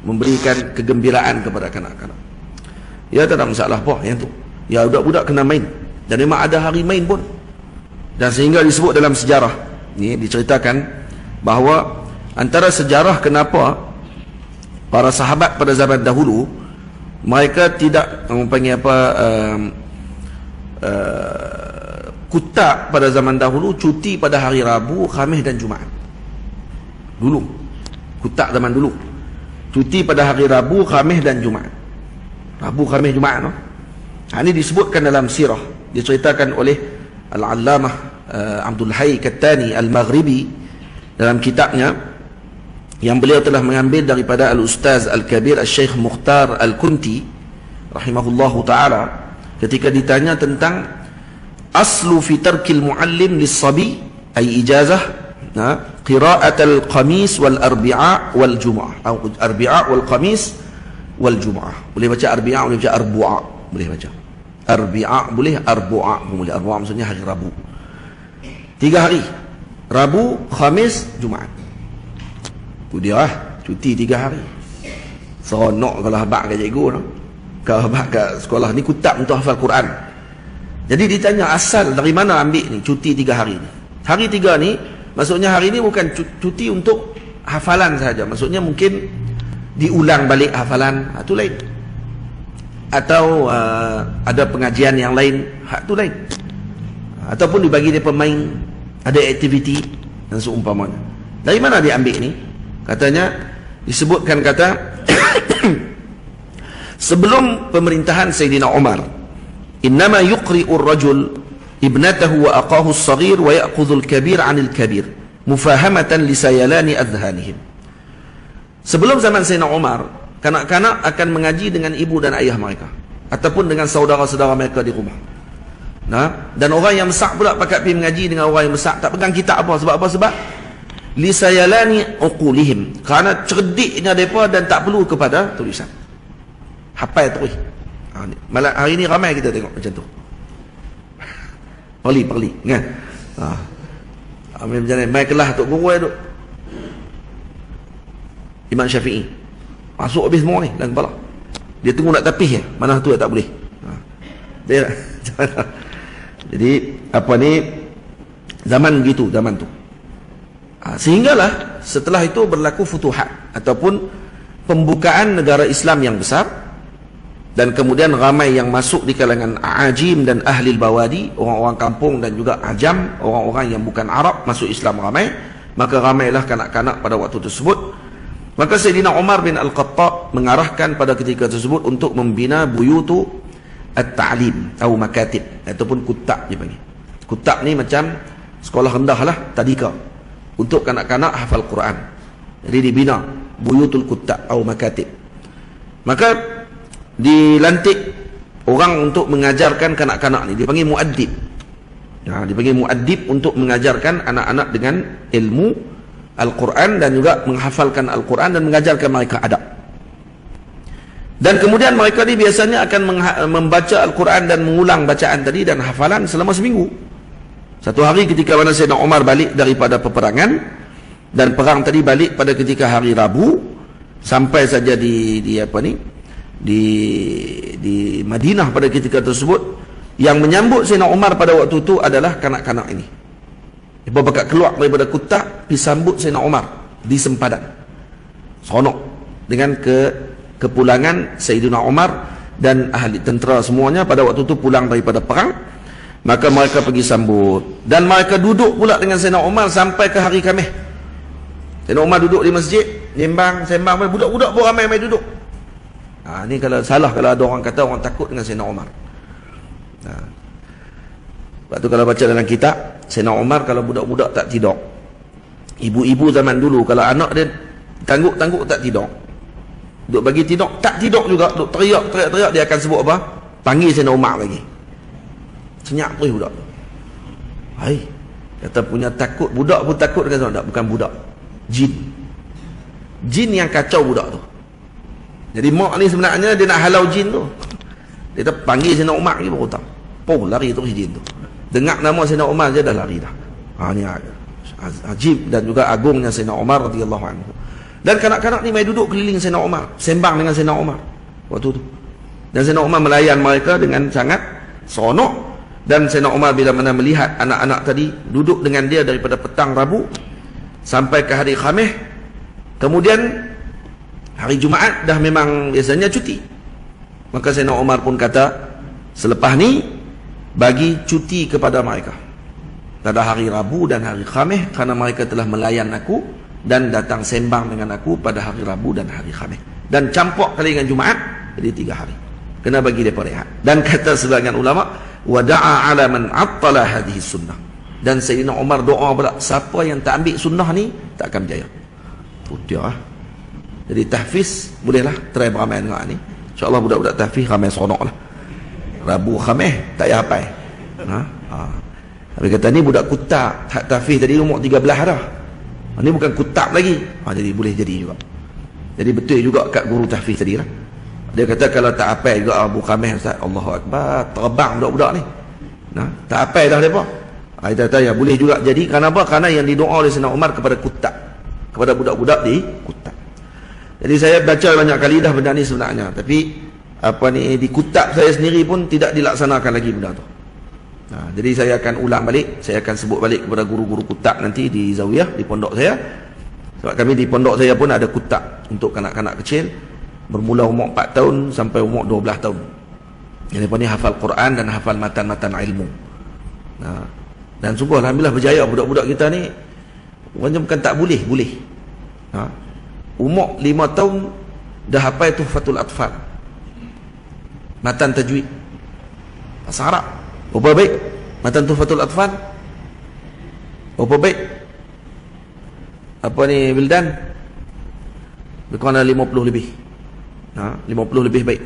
memberikan kegembiraan kepada kanak-kanak. Ya, tak ada masalah apa yang tu. Ya, budak-budak kena main. Dan memang ada hari main pun. Dan sehingga disebut dalam sejarah ni, diceritakan bahawa antara sejarah kenapa para sahabat pada zaman dahulu mereka tidak panggil apa, kutak pada zaman dahulu, cuti pada hari Rabu, Khamis dan Jumaat. Dulu kutak zaman dulu cuti pada hari Rabu, Khamis dan Jumaat. Rabu, Khamis, Jumaat, no? Ini disebutkan dalam sirah, diceritakan oleh Al-Allamah Abdul Hayy Kattani Al-Maghribi dalam kitabnya, yang beliau telah mengambil daripada Al-Ustaz Al-Kabir Al-Syekh Mukhtar Al-Kunti rahimahullahu ta'ala, ketika ditanya tentang aslu fi tarkil muallim lis-sabi ay ijazah qira'at al-qamis wal arbi'a wal jum'ah atau arbi'a wal qamis wal jum'ah. Boleh baca arbi'a, boleh baca arbu'a, boleh baca arbi'a, boleh arbu'a, boleh arbu'a maksudnya hari Rabu. 3 hari, Rabu, Khamis, Jumaat. Tu dia lah, cuti 3 hari. Seronok kalau habak ke cikgu no? Kalau habak ke sekolah ni kutab untuk hafal Quran. Jadi ditanya asal dari mana ambil ni cuti 3 hari ni. Hari 3 ni maksudnya hari ni bukan cuti untuk hafalan saja. Maksudnya mungkin diulang balik hafalan, itu lain. Atau ada pengajian yang lain, itu lain. Ataupun dibagi dia pemain, ada aktiviti dan seumpamanya. Dari mana dia ambil ni? Katanya disebutkan kata sebelum pemerintahan Sayyidina Umar, innama yuqri'u ar-rajul ibnatahu wa aqahu as-saghir wa ya'khudhu al-kabir 'anil kabir mufahamatan li sayalani adhanihim. Sebelum zaman Sayyidina Umar, kanak-kanak akan mengaji dengan ibu dan ayah mereka ataupun dengan saudara-saudara mereka di rumah. Nah, dan orang yang besar pula pakat pergi mengaji dengan orang yang besar, tak pegang kitab apa. Sebab apa? Sebab li sayalani uqulihim, kerana cerdiknya mereka dan tak perlu kepada tulisan. Hafal terus. Malah hari ni ramai kita tengok macam tu. Perli kan? Amin macam ni. Mai kelas tok guru duk. Imam Syafi'i. Masuk habis semua ni dalam kepala. Dia tunggu nak tapis je. Mana tu tak boleh. Dia jadi apa ni zaman gitu, zaman tu. Sehinggalah setelah itu berlaku futuhat ataupun pembukaan negara Islam yang besar. Dan kemudian ramai yang masuk di kalangan ajim dan ahli bawadi, orang-orang kampung dan juga ajam, orang-orang yang bukan Arab masuk Islam ramai. Maka ramailah kanak-kanak pada waktu tersebut. Maka Sayyidina Umar bin Al-Khattab mengarahkan pada ketika tersebut untuk membina buyutu at-ta'lim atau makatib ataupun kutab dia panggil. Kutab ni macam sekolah rendah lah, tadika, untuk kanak-kanak hafal Quran. Jadi dibina buyutul kutab atau makatib. Maka dilantik orang untuk mengajarkan kanak-kanak ni, dipanggil muaddib. Dipanggil muaddib untuk mengajarkan anak-anak dengan ilmu Al-Quran dan juga menghafalkan Al-Quran dan mengajarkan mereka adab. Dan kemudian mereka ni biasanya akan membaca Al-Quran dan mengulang bacaan tadi dan hafalan selama seminggu. Satu hari ketika mana Sayyidina Umar balik daripada peperangan, dan perang tadi balik pada ketika hari Rabu, sampai saja di Madinah pada ketika tersebut, yang menyambut Sayyidina Umar pada waktu itu adalah kanak-kanak ini. Mereka bakal keluar daripada kutab disambut Sayyidina Umar di sempadan. Seronok dengan kepulangan Sayyidina Umar dan ahli tentera semuanya pada waktu itu pulang daripada perang. Maka mereka pergi sambut dan mereka duduk pula dengan Sayyidina Umar sampai ke hari Khamis. Sayyidina Umar duduk di masjid, sembang, budak-budak pun ramai main duduk. Ni kalau salah kalau ada orang kata orang takut dengan Sayyidina Umar. Sebab tu kalau baca dalam kitab, Sayyidina Umar kalau budak-budak tak tidur, ibu-ibu zaman dulu kalau anak dia tangguk-tangguk tak tidur, duk bagi tidur, tak tidur juga, duk teriak, dia akan sebut apa? Panggil Sayyidina Umar lagi. Senyap terus budak. Hai, kata punya takut, budak pun takut dengan Sayyidina Umar, bukan budak. Jin. Jin yang kacau budak tu. Jadi mak ni sebenarnya dia nak halau jin tu. Dia tak panggil Sayyidina Umar lagi baru tahu. Lari terus jin tu. Dengar nama Sayyidina Umar je dah lari dah. Ni ajib dan juga agungnya Sayyidina Umar radhiyallahu anhu. Dan kanak-kanak ni mai duduk keliling Sayyidina Umar, sembang dengan Sayyidina Umar waktu tu. Dan Sayyidina Umar melayan mereka dengan sangat seronok. Dan Sayyidina Umar bila mana melihat anak-anak tadi duduk dengan dia daripada petang Rabu sampai ke hari Khamis, kemudian hari Jumaat dah memang biasanya cuti. Maka Sayyidina Umar pun kata, selepas ni bagi cuti kepada mereka pada hari Rabu dan hari Khamis, kerana mereka telah melayan aku dan datang sembang dengan aku pada hari Rabu dan hari Khamis. Dan campur kali dengan Jumaat, jadi 3 hari. Kena bagi mereka rehat. Dan kata sebagian ulama, wada'a ala man attala hadhihi sunnah. Dan Sayyidina Umar doa pula, siapa yang tak ambil sunnah ni tak akan berjaya. Dia jadi tahfiz bolehlah try beramai dengan ni. InsyaAllah budak-budak tahfiz ramai seronok lah. Rabu Khamis tak payah hafal. Habis kata ni budak kutak, tahfiz tadi umur 13 dah. Ni bukan kutak lagi. Jadi boleh jadi juga. Jadi betul juga kat guru tahfiz tadi lah. Dia kata kalau tak apa juga Abu Kameh Ustaz, Allahu Akbar, terbang budak-budak ni. Tak apa dah depa. Dia kata ya boleh juga jadi. Kenapa? Karena yang didoa oleh Sayyidina Umar kepada kutak, kepada budak-budak di kutak. Jadi saya baca banyak kali dah benda ni sebenarnya, tapi di kutak saya sendiri pun tidak dilaksanakan lagi benda tu. Jadi saya akan ulang balik, saya akan sebut balik kepada guru-guru kutak nanti di Zawiyah, di pondok saya. Sebab kami di pondok saya pun ada kutak untuk kanak-kanak kecil bermula umur 4 tahun sampai umur 12 tahun. Yang mereka ni hafal Quran dan hafal matan-matan ilmu. Dan sungguh alhamdulillah berjaya budak-budak kita ni. Bukan tak boleh, boleh. Umur 5 tahun dah hafal Tuhfatul Atfal, matan tajwid, bahasa Arab. Berapa baik matan Tuhfatul Atfal? Berapa baik? Wildan? Lebih kurang 50 lebih. 50 lebih baik.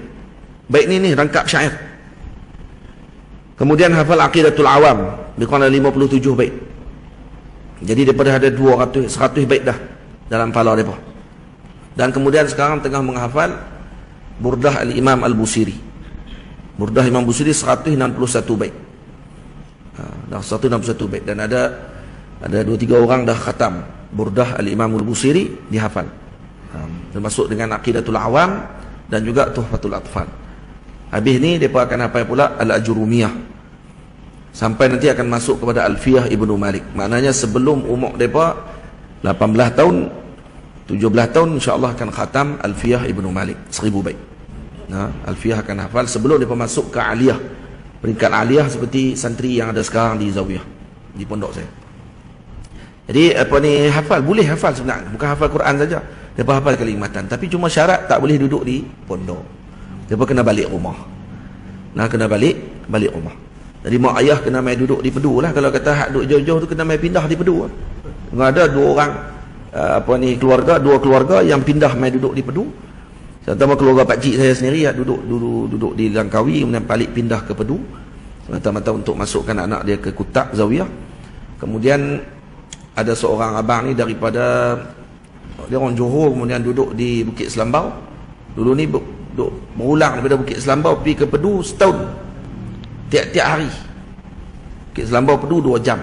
Baik ni rangkap syair. Kemudian hafal Aqidatul Awam, lebih kurang 57 baik. Jadi daripada ada 100 baik dah dalam kepala mereka. Dan kemudian sekarang tengah menghafal Burdah Al-Imam Al-Busiri. Burdah Imam Busiri 161 baik. Dah 161 baik. Dan ada 2-3 orang dah khatam Burdah Al-Imam Al-Busiri dihafal. Termasuk dengan Aqidatul Awam dan juga Tuhfatul Atfal. Habis ni mereka akan hafal pula Al-Ajurumiyah. Sampai nanti akan masuk kepada Alfiyah Ibnu Malik. Maknanya sebelum umur mereka 18 tahun, 17 tahun insya-Allah akan khatam Alfiyah Ibnu Malik 1000 baik. Alfiyah akan hafal sebelum mereka masuk ke aliyah. Peringkat aliyah seperti santri yang ada sekarang di Zawiyah, di pondok saya. Jadi hafal, boleh hafal sebenarnya, bukan hafal Quran saja. Mereka hafal kalimatan, tapi cuma syarat tak boleh duduk di pondok. Mereka kena balik rumah. Kena balik rumah. Jadi mak ayah kena mai duduk di Pedu lah. Kalau kata hak duduk jauh-jauh tu kena mai pindah di Pedu lah. Ada 2 orang dua keluarga yang pindah mai duduk di Pedu. Pertama keluarga pakcik saya sendiri duduk di Langkawi, kemudian balik pindah ke Pedu semata-mata untuk masukkan anak dia ke Kutak Zawiyah. Kemudian ada seorang abang ni daripada dia orang Johor, kemudian duduk di Bukit Selambau. Dulu ni berulang daripada Bukit Selambau pergi ke Pedu setahun, tiap-tiap hari. Bukit Selambau Pedu 2 jam.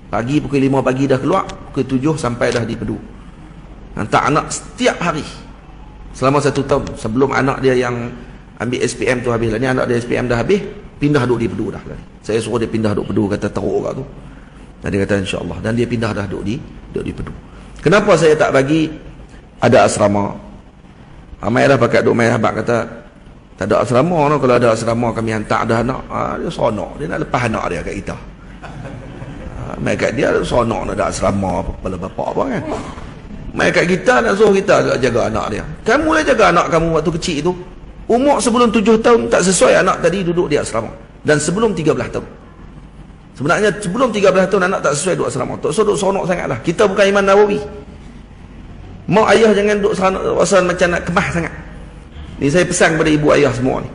Pagi pukul 5 pagi dah keluar, pukul 7 sampai dah di Pedu. Hantar anak setiap hari selama 1 tahun. Sebelum anak dia yang ambil SPM tu habis lah. Ni anak dia SPM dah habis, pindah duduk di Pedu dah. Saya suruh dia pindah duduk Pedu, kata teruk kat tu. Dan dia kata insya-Allah, dan dia pindah dah duduk di Pedu. Kenapa saya tak bagi ada asrama? Ramai dah pakat duk main habak kata tak ada asrama. Kalau ada asrama kami hantar dah anak. Dia seronok, dia nak lepas anak dia kat kita. Main kat dia seronok nak ada asrama kepala bapak apa kan. Main kat kita nak suruh kita jaga anak dia. Kamu lah jaga anak kamu waktu kecil itu. Umur sebelum 7 tahun tak sesuai anak tadi duduk di asrama. Dan sebelum 13 tahun. Sebenarnya sebelum 13 tahun anak tak sesuai duduk asrama. Tak sesuai duduk seronok sangatlah. Kita bukan Imam Nawawi. Mak ayah jangan duduk rasa macam nak kemah sangat. Ni saya pesan kepada ibu ayah semua ni.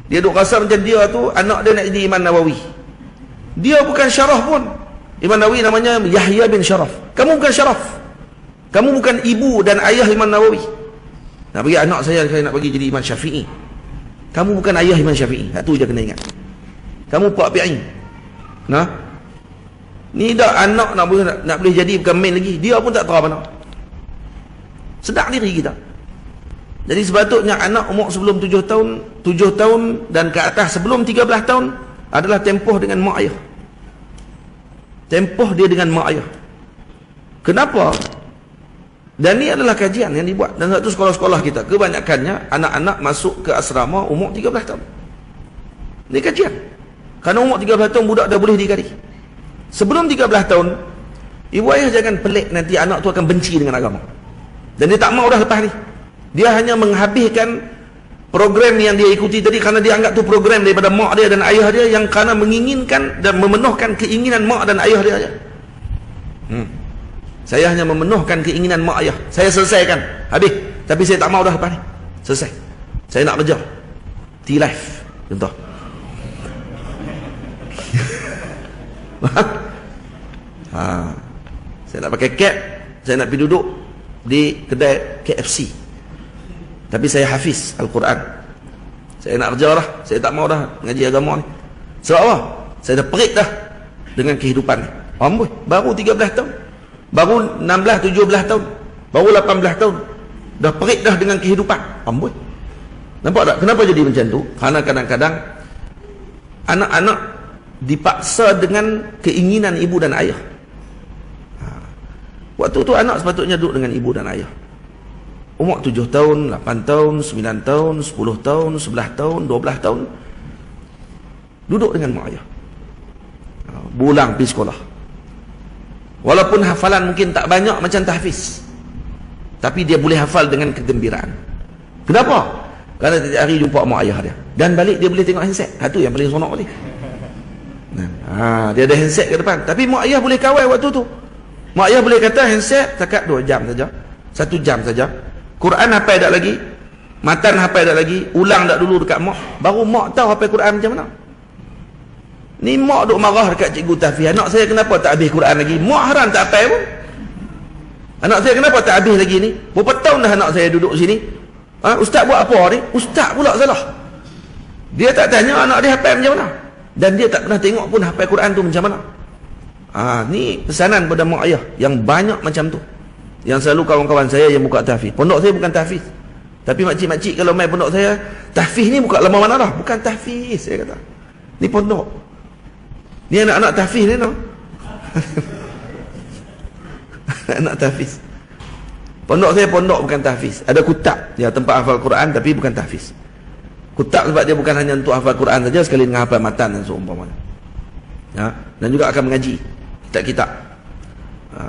Dia duduk rasa macam dia tu anak dia nak jadi Imam Nawawi. Dia bukan Syaraf pun. Imam Nawawi namanya Yahya bin Syaraf. Kamu bukan Syaraf. Kamu bukan ibu dan ayah Imam Nawawi. Nak bagi anak saya nak bagi jadi Imam Syafi'i. Kamu bukan ayah Imam Syafi'i. Itu je kena ingat. Kamu Pak Pi'ai. Ni dah anak nak boleh jadi bukan main lagi. Dia pun tak tahu apa nak. Sedar diri kita. Jadi sepatutnya anak umur sebelum 7 tahun dan ke atas sebelum 13 tahun adalah tempoh dengan mak ayah. Tempoh dia dengan mak ayah. Kenapa? Dan ni adalah kajian yang dibuat. Dan satu sekolah-sekolah kita, kebanyakannya anak-anak masuk ke asrama umur 13 tahun. Ini kajian. Kerana umur 13 tahun budak dah boleh digaji. Sebelum 13 tahun, ibu ayah jangan pelik nanti anak tu akan benci dengan agama. Dan dia tak mau dah lepas ni. Dia hanya menghabiskan program yang dia ikuti tadi kerana dia anggap tu program daripada mak dia dan ayah dia yang kerana menginginkan dan memenuhkan keinginan mak dan ayah dia aja. Saya hanya memenuhkan keinginan mak ayah. Saya selesaikan. Habis. Tapi saya tak mau dah lepas ni. Selesai. Saya nak kerja. T-Life. Contoh. Saya nak pakai cap, saya nak pergi duduk di kedai KFC, tapi saya hafiz Al-Quran. Saya nak kerja lah, saya tak mau dah ngaji agama ni. Sebab apa? Saya dah perit dah dengan kehidupan ni. Amboi, baru 13 tahun, baru 16, 17 tahun, baru 18 tahun, dah perit dah dengan kehidupan. Amboi. Nampak tak? Kenapa jadi macam tu? Kerana kadang-kadang anak-anak dipaksa dengan keinginan ibu dan ayah. Waktu tu anak sepatutnya duduk dengan ibu dan ayah. Umur 7 tahun, 8 tahun, 9 tahun, 10 tahun, 11 tahun, 12 tahun, duduk dengan mak ayah. Pulang pergi sekolah. Walaupun hafalan mungkin tak banyak macam tahfiz, tapi dia boleh hafal dengan kegembiraan. Kenapa? Kerana setiap hari jumpa mak ayah dia, dan balik dia boleh tengok handset. Itu yang paling seronok ni. Dia ada handset ke depan, tapi mak ayah boleh kawal waktu tu. Mak ayah boleh kata handset takat 2 jam saja, 1 jam saja. Quran hafal tak lagi, matan hafal tak lagi, ulang tak dulu dekat mak, baru mak tahu hafal Quran macam mana. Ni mak duk marah dekat cikgu tahfiz, anak saya kenapa tak habis Quran lagi? Mak haram tak hafal pun. Anak saya kenapa tak habis lagi ni? Berapa tahun dah anak saya duduk sini? Ustaz buat apa ni? Ustaz pula salah. Dia tak tanya anak dia hafal macam mana, dan dia tak pernah tengok pun hafal Quran tu macam mana. Ni pesanan pada mak ayah yang banyak macam tu, yang selalu kawan-kawan saya yang buka tahfiz. Pondok saya bukan tahfiz, tapi makcik-makcik kalau main pondok saya, tahfiz ni buka lama mana dah. Bukan tahfiz, saya kata, ni pondok, ni anak-anak tahfiz ni no. Anak tahfiz. Pondok saya pondok bukan tahfiz. Ada kutab, ya, tempat hafal Quran, tapi bukan tahfiz. Kutab sebab dia bukan hanya untuk hafal Quran saja, sekali dengan hafal matan dan seumpamanya. Dan juga akan mengaji kitab-kitab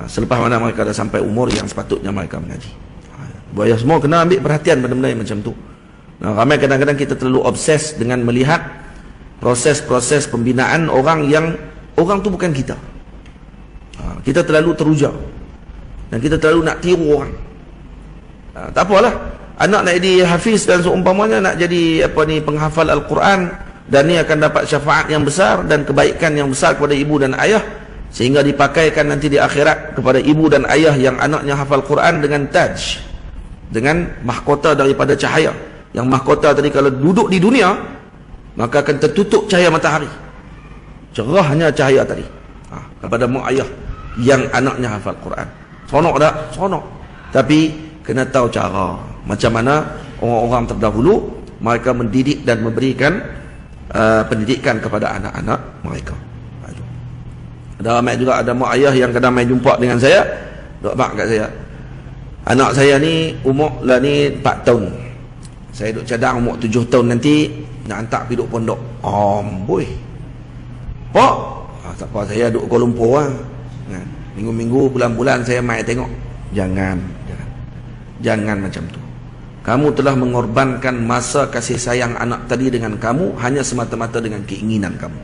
selepas mana mereka dah sampai umur yang sepatutnya mereka mengaji. Buaya semua kena ambil perhatian benda-benda yang macam tu. Ramai kadang-kadang kita terlalu obses dengan melihat proses-proses pembinaan orang yang orang tu bukan kita. Kita terlalu teruja, dan kita terlalu nak tiru orang. Tak apalah, anak nak jadi hafiz dan seumpamanya, nak jadi penghafal Al-Quran, dan ni akan dapat syafaat yang besar dan kebaikan yang besar kepada ibu dan ayah, sehingga dipakaikan nanti di akhirat kepada ibu dan ayah yang anaknya hafal Quran dengan taj, dengan mahkota daripada cahaya. Yang mahkota tadi kalau duduk di dunia, maka akan tertutup cahaya matahari, cerahnya cahaya tadi kepada mak ayah yang anaknya hafal Quran. Seronok tak? Seronok. Tapi kena tahu cara macam mana orang-orang terdahulu mereka mendidik dan memberikan pendidikan kepada anak-anak mereka. Ada ramai juga, ada mak ayah yang kadang main jumpa dengan saya, duk mak kat saya, anak saya ni umur lah ni 4 tahun, saya duk cadang umur 7 tahun nanti nak hantar pergi duk pondok. Boy Pak, tak apa, saya duk Kuala Lumpur lah. Minggu-minggu, bulan-bulan saya main tengok. Jangan macam tu. Kamu telah mengorbankan masa kasih sayang anak tadi dengan kamu hanya semata-mata dengan keinginan kamu.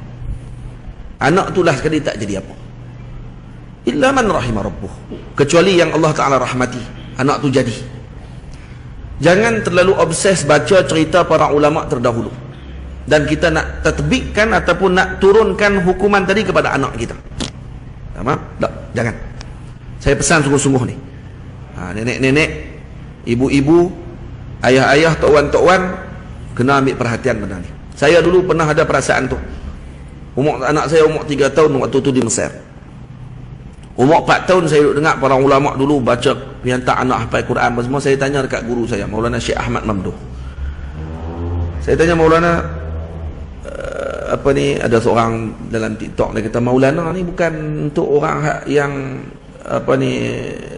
Anak itulah sekali tak jadi apa. Illa man rahimah rabbuh, kecuali yang Allah Ta'ala rahmati, anak tu jadi. Jangan terlalu obses baca cerita para ulama terdahulu, dan kita nak tatbikkan ataupun nak turunkan hukuman tadi kepada anak kita. Tak, jangan. Saya pesan sungguh-sungguh ni, nenek-nenek, ibu-ibu, ayah-ayah, tok-wan, kena ambil perhatian benda ni. Saya dulu pernah ada perasaan tu. Anak saya umur 3 tahun waktu tu di Mesir. Umur 4 tahun saya duduk dengar para ulama dulu baca, hantar anak hafal Quran semua. Saya tanya dekat guru saya, Maulana Syekh Ahmad Mamduh. Saya tanya Maulana, ada seorang dalam TikTok dia kata, Maulana ni bukan untuk orang yang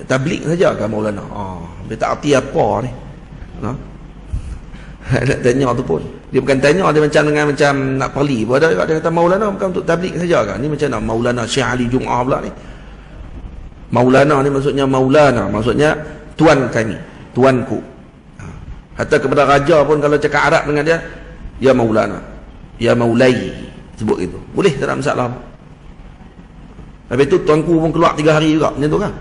tabligh saja kan Maulana? Dia tak arti apa ni. Nak tanya tu pun, dia bukan tanya, dia macam nak perli. Dia kata Maulana bukan untuk tabligh saja kan? Ni macam nak Maulana Syekh Ali Jum'ah pula ni. Maulana ni maksudnya Maulana, maksudnya tuan kami, tuanku. Hatta kepada raja pun kalau cakap Arab dengan dia, ya Maulana, ya Maulai, sebut gitu. Boleh, tak ada masalah. Habis tu tuanku pun keluar 3 hari juga, macam tu kan.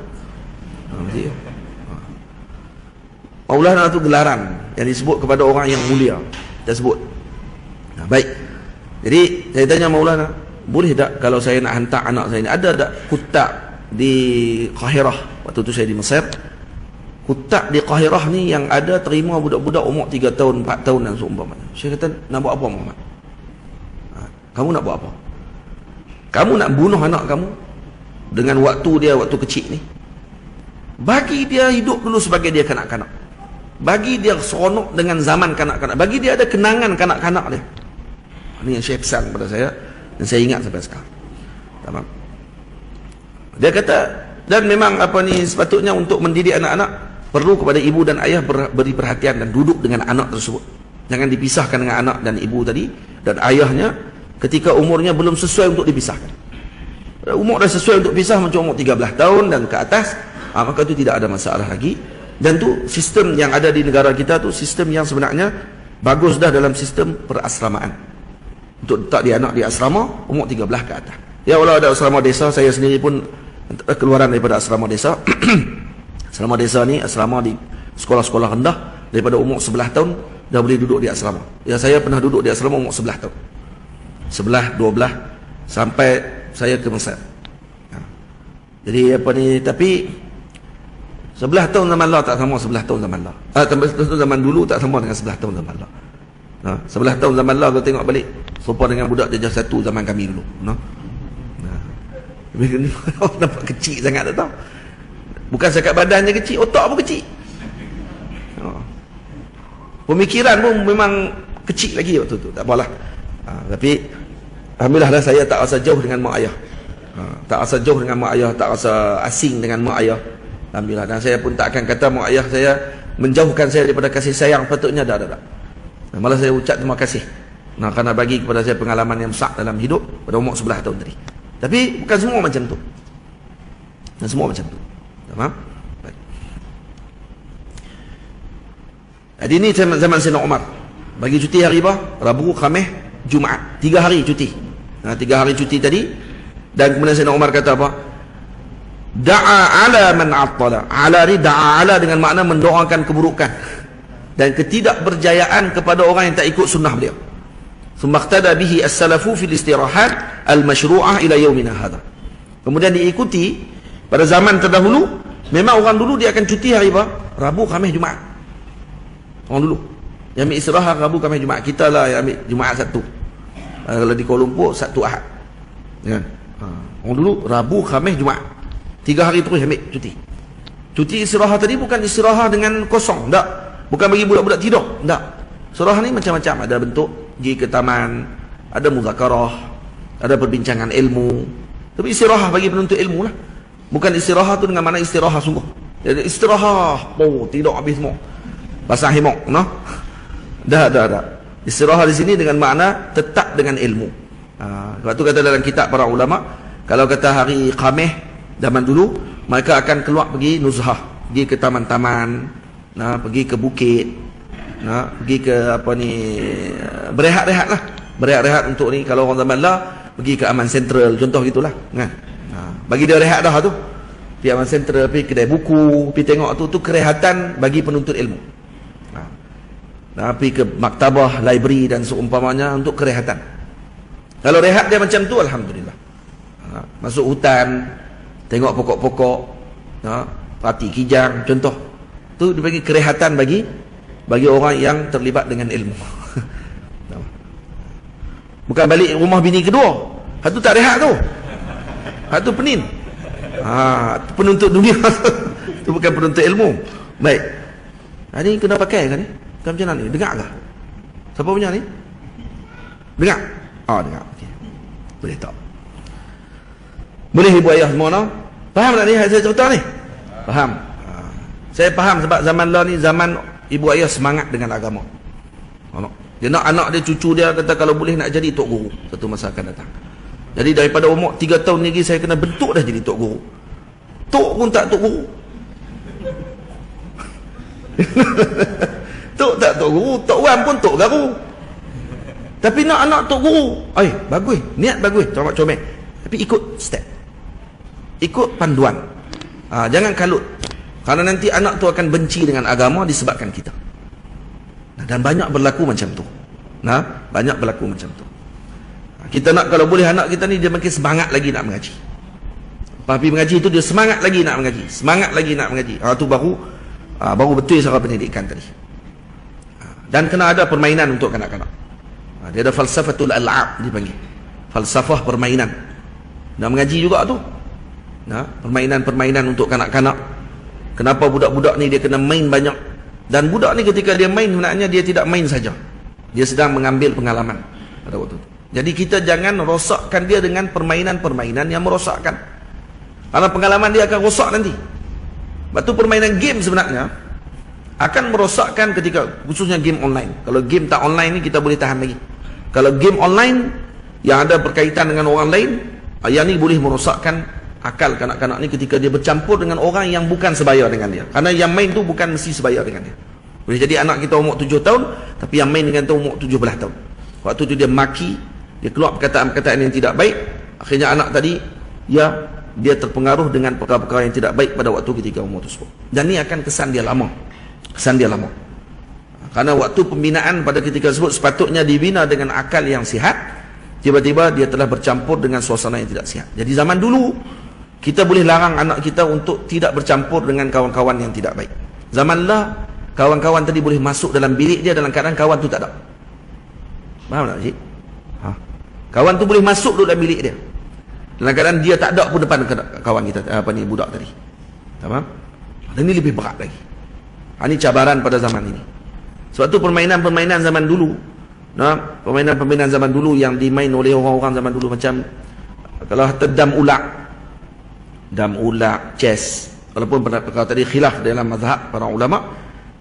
Maulana tu gelaran yang disebut kepada orang yang mulia, kita sebut. Baik. Jadi saya tanya Maulana, boleh tak kalau saya nak hantar anak saya ni, ada tak kutak di Qahirah, waktu tu saya di Mesir, kutak di Qahirah ni yang ada terima budak-budak umur 3 tahun 4 tahun dan seumpamanya. Saya kata, nak buat apa Muhammad? Kamu nak buat apa? Kamu nak bunuh anak kamu dengan waktu dia waktu kecil ni? Bagi dia hidup dulu sebagai dia kanak-kanak, bagi dia seronok dengan zaman kanak-kanak, bagi dia ada kenangan kanak-kanak dia. Ini yang Syekh pesan kepada saya dan saya ingat sampai sekarang. Tamam. Dia kata, dan memang apa ni, sepatutnya untuk mendidik anak-anak perlu kepada ibu dan ayah beri perhatian dan duduk dengan anak tersebut. Jangan dipisahkan dengan anak dan ibu tadi dan ayahnya ketika umurnya belum sesuai untuk dipisahkan. Umur dah sesuai untuk pisah macam umur 13 tahun dan ke atas, maka itu tidak ada masalah lagi. Dan tu sistem yang ada di negara kita tu sistem yang sebenarnya bagus dah dalam sistem perasramaan. Untuk letak dia anak di asrama umur 13 ke atas. Ya, walau ada asrama desa, saya sendiri pun keluaran daripada asrama desa. Asrama desa ni asrama di sekolah-sekolah rendah, daripada umur 11 tahun dah boleh duduk di asrama. Ya, saya pernah duduk di asrama umur 11 tahun. 11, 12 sampai saya ke Mesir. Jadi apa ni, tapi 11 tahun zaman Allah tak sama 11 tahun zaman Allah. 11 tahun zaman dulu tak sama dengan 11 tahun zaman Allah. 11 tahun zaman Allah, kalau tengok balik serupa dengan budak jajah satu zaman kami dulu. Nampak kecil sangat tak tahu. Bukan sekat badannya kecil, otak pun kecil. Pemikiran pun memang kecil lagi waktu tu. Tak apalah. Tapi alhamdulillah lah, saya tak rasa jauh dengan mak ayah. Tak rasa jauh dengan mak ayah, tak rasa asing dengan mak ayah. Alhamdulillah. Dan saya pun tak akan kata mak ayah saya menjauhkan saya daripada kasih sayang. Patutnya tak. Malah saya ucap terima kasih kerana bagi kepada saya pengalaman yang besar dalam hidup pada umur 11 tahun tadi. Tapi bukan semua macam tu. Dan semua macam tu. Faham? Baik. Jadi ini zaman Sayyidina Umar. Bagi cuti hari apa? Rabu, Khamis, Jumaat. 3 hari cuti. 3 hari cuti tadi. Dan kemudian Sayyidina Umar kata apa? Da'a ala man attala. Ala ni da'a ala dengan makna mendoakan keburukan dan ketidakberjayaan kepada orang yang tak ikut sunnah beliau. Sumakhtada bihi as-salafu fil istirahat al-mashru'ah ila yaumina hadha. Kemudian diikuti pada zaman terdahulu, memang orang dulu dia akan cuti hari apa? Rabu, Khamis, Jumaat. Orang dulu yang ambil istirahat Rabu, Khamis, Jumaat. Kita lah yang ambil Jumaat Sabtu. Kalau di Kuala Lumpur Sabtu Ahad. Ya. Orang dulu Rabu, Khamis, Jumaat. 3 hari terus ambil cuti. Cuti istirahat tadi bukan istirahat dengan kosong, tak. Bukan bagi budak-budak tidur, tak. Istirahat ni macam-macam, ada bentuk pergi ke taman, ada muzakarah, ada perbincangan ilmu. Tapi istirahat bagi penuntut ilmu lah. Bukan istirahat tu dengan mana istirahat sungguh. Jadi istirahat, tidur habis semua. Basah himok, no? Dah. Istirahat di sini dengan makna tetap dengan ilmu. Sebab tu kata dalam kitab para ulama, kalau kata hari Khamis zaman dulu, mereka akan keluar pergi nuzhah, pergi ke taman-taman, pergi ke bukit, pergi ke apa ni, berehat-rehat lah. Berehat-rehat untuk ni, kalau orang zaman lah pergi ke Aman Sentral, contoh gitulah kan. Bagi dia rehat dah tu. Pergi Aman Sentral, pergi kedai buku, pergi tengok tu kerehatan bagi penuntut ilmu. Pergi ke maktabah, library dan seumpamanya untuk kerehatan. Kalau rehat dia macam tu, alhamdulillah. Masuk hutan, tengok pokok-pokok, parti kijang, contoh. Tu dibagi kerehatan bagi orang yang terlibat dengan ilmu. Bukan balik rumah bini kedua. Satu tak rehat tu. Satu penin. Penuntut dunia. Itu bukan penuntut ilmu. Baik. Ini kena pakai kan ni? Kan macam mana ni? Dengar ke? Siapa punya ni? Dengar? Dengar. Okay. Boleh tak? Boleh ibu ayah semua no? Faham tak ni saya cerita ni? Faham. Saya faham sebab zaman lah ni zaman ibu ayah semangat dengan agama. Dia nak anak dia, cucu dia kata kalau boleh nak jadi tok guru satu masa akan datang. Jadi daripada umur 3 tahun lagi saya kena bentuk dah jadi tok guru. Tok pun tak tok guru. Tok tak tok guru, tok wan pun tok garu. Tapi nak anak tok guru. Bagus, niat bagus, comel-comel. Tapi ikut step. Ikut panduan. Jangan kalut. Karena nanti anak tu akan benci dengan agama disebabkan kita. Dan banyak berlaku macam tu. Banyak berlaku macam tu. Kita nak kalau boleh anak kita ni dia makin semangat lagi nak mengaji. Pergi mengaji itu dia semangat lagi nak mengaji, semangat lagi nak mengaji. Itu baru betul cara pendidikan tadi. Dan kena ada permainan untuk kanak-kanak. Dia ada falsafatul al'ab dipanggil. Falsafah permainan. Nak mengaji juga tu. Permainan-permainan untuk kanak-kanak. Kenapa budak-budak ni dia kena main banyak? Dan budak ni ketika dia main sebenarnya dia tidak main saja. Dia sedang mengambil pengalaman pada waktu itu. Jadi kita jangan rosakkan dia dengan permainan-permainan yang merosakkan. Karena pengalaman dia akan rosak nanti. Sebab tu permainan game sebenarnya akan merosakkan ketika, khususnya game online. Kalau game tak online ni kita boleh tahan lagi. Kalau game online yang ada berkaitan dengan orang lain, yang ni boleh merosakkan akal kanak-kanak ni ketika dia bercampur dengan orang yang bukan sebaya dengan dia. Karena yang main tu bukan mesti sebaya dengan dia. Boleh jadi anak kita umur 7 tahun, tapi yang main dengan tu umur 17 tahun. Waktu tu dia maki, dia keluar perkataan-perkataan yang tidak baik. Akhirnya anak tadi, dia terpengaruh dengan perkara-perkara yang tidak baik pada waktu ketika umur tersebut. Dan ni akan kesan dia lama. Kesan dia lama. Karena waktu pembinaan pada ketika tersebut sepatutnya dibina dengan akal yang sihat. Tiba-tiba dia telah bercampur dengan suasana yang tidak sihat. Jadi zaman dulu, kita boleh larang anak kita untuk tidak bercampur dengan kawan-kawan yang tidak baik. Zaman lah, kawan-kawan tadi boleh masuk dalam bilik dia dalam keadaan kawan tu tak ada. Faham tak, Cik? Kawan tu boleh masuk dalam bilik dia dalam keadaan dia tak ada pun depan kawan kita, budak tadi. Faham? Dan ini lebih berat lagi. Ini cabaran pada zaman ini. Sebab tu permainan-permainan zaman dulu, permainan-permainan zaman dulu yang dimain oleh orang-orang zaman dulu macam kalau dam ulak, chess, walaupun perkara tadi khilaf dalam mazhab para ulama,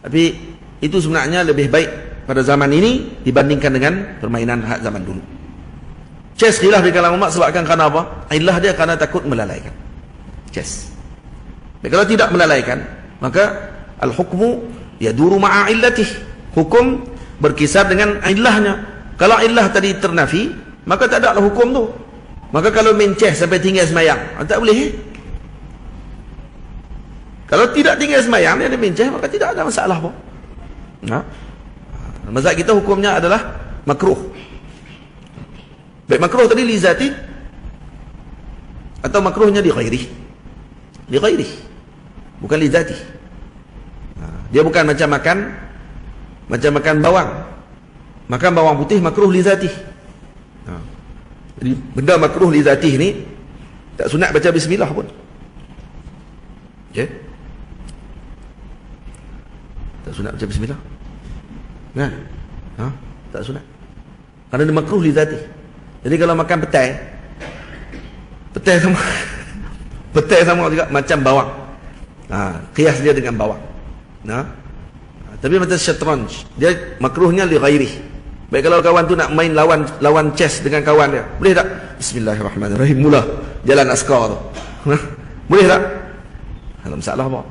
tapi itu sebenarnya lebih baik pada zaman ini dibandingkan dengan permainan zaman dulu. Chess khilaf di kalangan ulama sebabkan kerana apa? Ilah dia kerana takut melalaikan. Chess. Dan kalau tidak melalaikan, maka al-hukmu yaduru ma'a illatih. Hukum berkisar dengan ilahnya. Kalau ilah tadi ternafi, maka tak ada lah hukum tu. Maka kalau main chess sampai tinggal semayang, tak boleh. Kalau tidak tinggal semayang, dia ada main chess, maka tidak ada masalah pun. Mazhab kita hukumnya adalah makruh. Baik makruh tadi li zati atau makruhnya li ghairi. Li ghairi. Bukan li zati. Dia bukan macam makan bawang. Makan bawang putih makruh li zati. Jadi benda makruh li zati ni tak sunat baca bismillah pun. Okey. Tak sunat baca bismillah. Kan? Tak sunat. Kerana dia makruh li zati. Jadi kalau makan petai sama juga macam bawang. Qiyas dia dengan bawang. Tapi macam syatranj, dia makruhnya li ghairi. Baik kalau kawan tu nak main lawan chess dengan kawan dia, boleh tak? Bismillahirrahmanirrahim, mula jalan askar tu. Boleh tak? Tak ada masalah apa.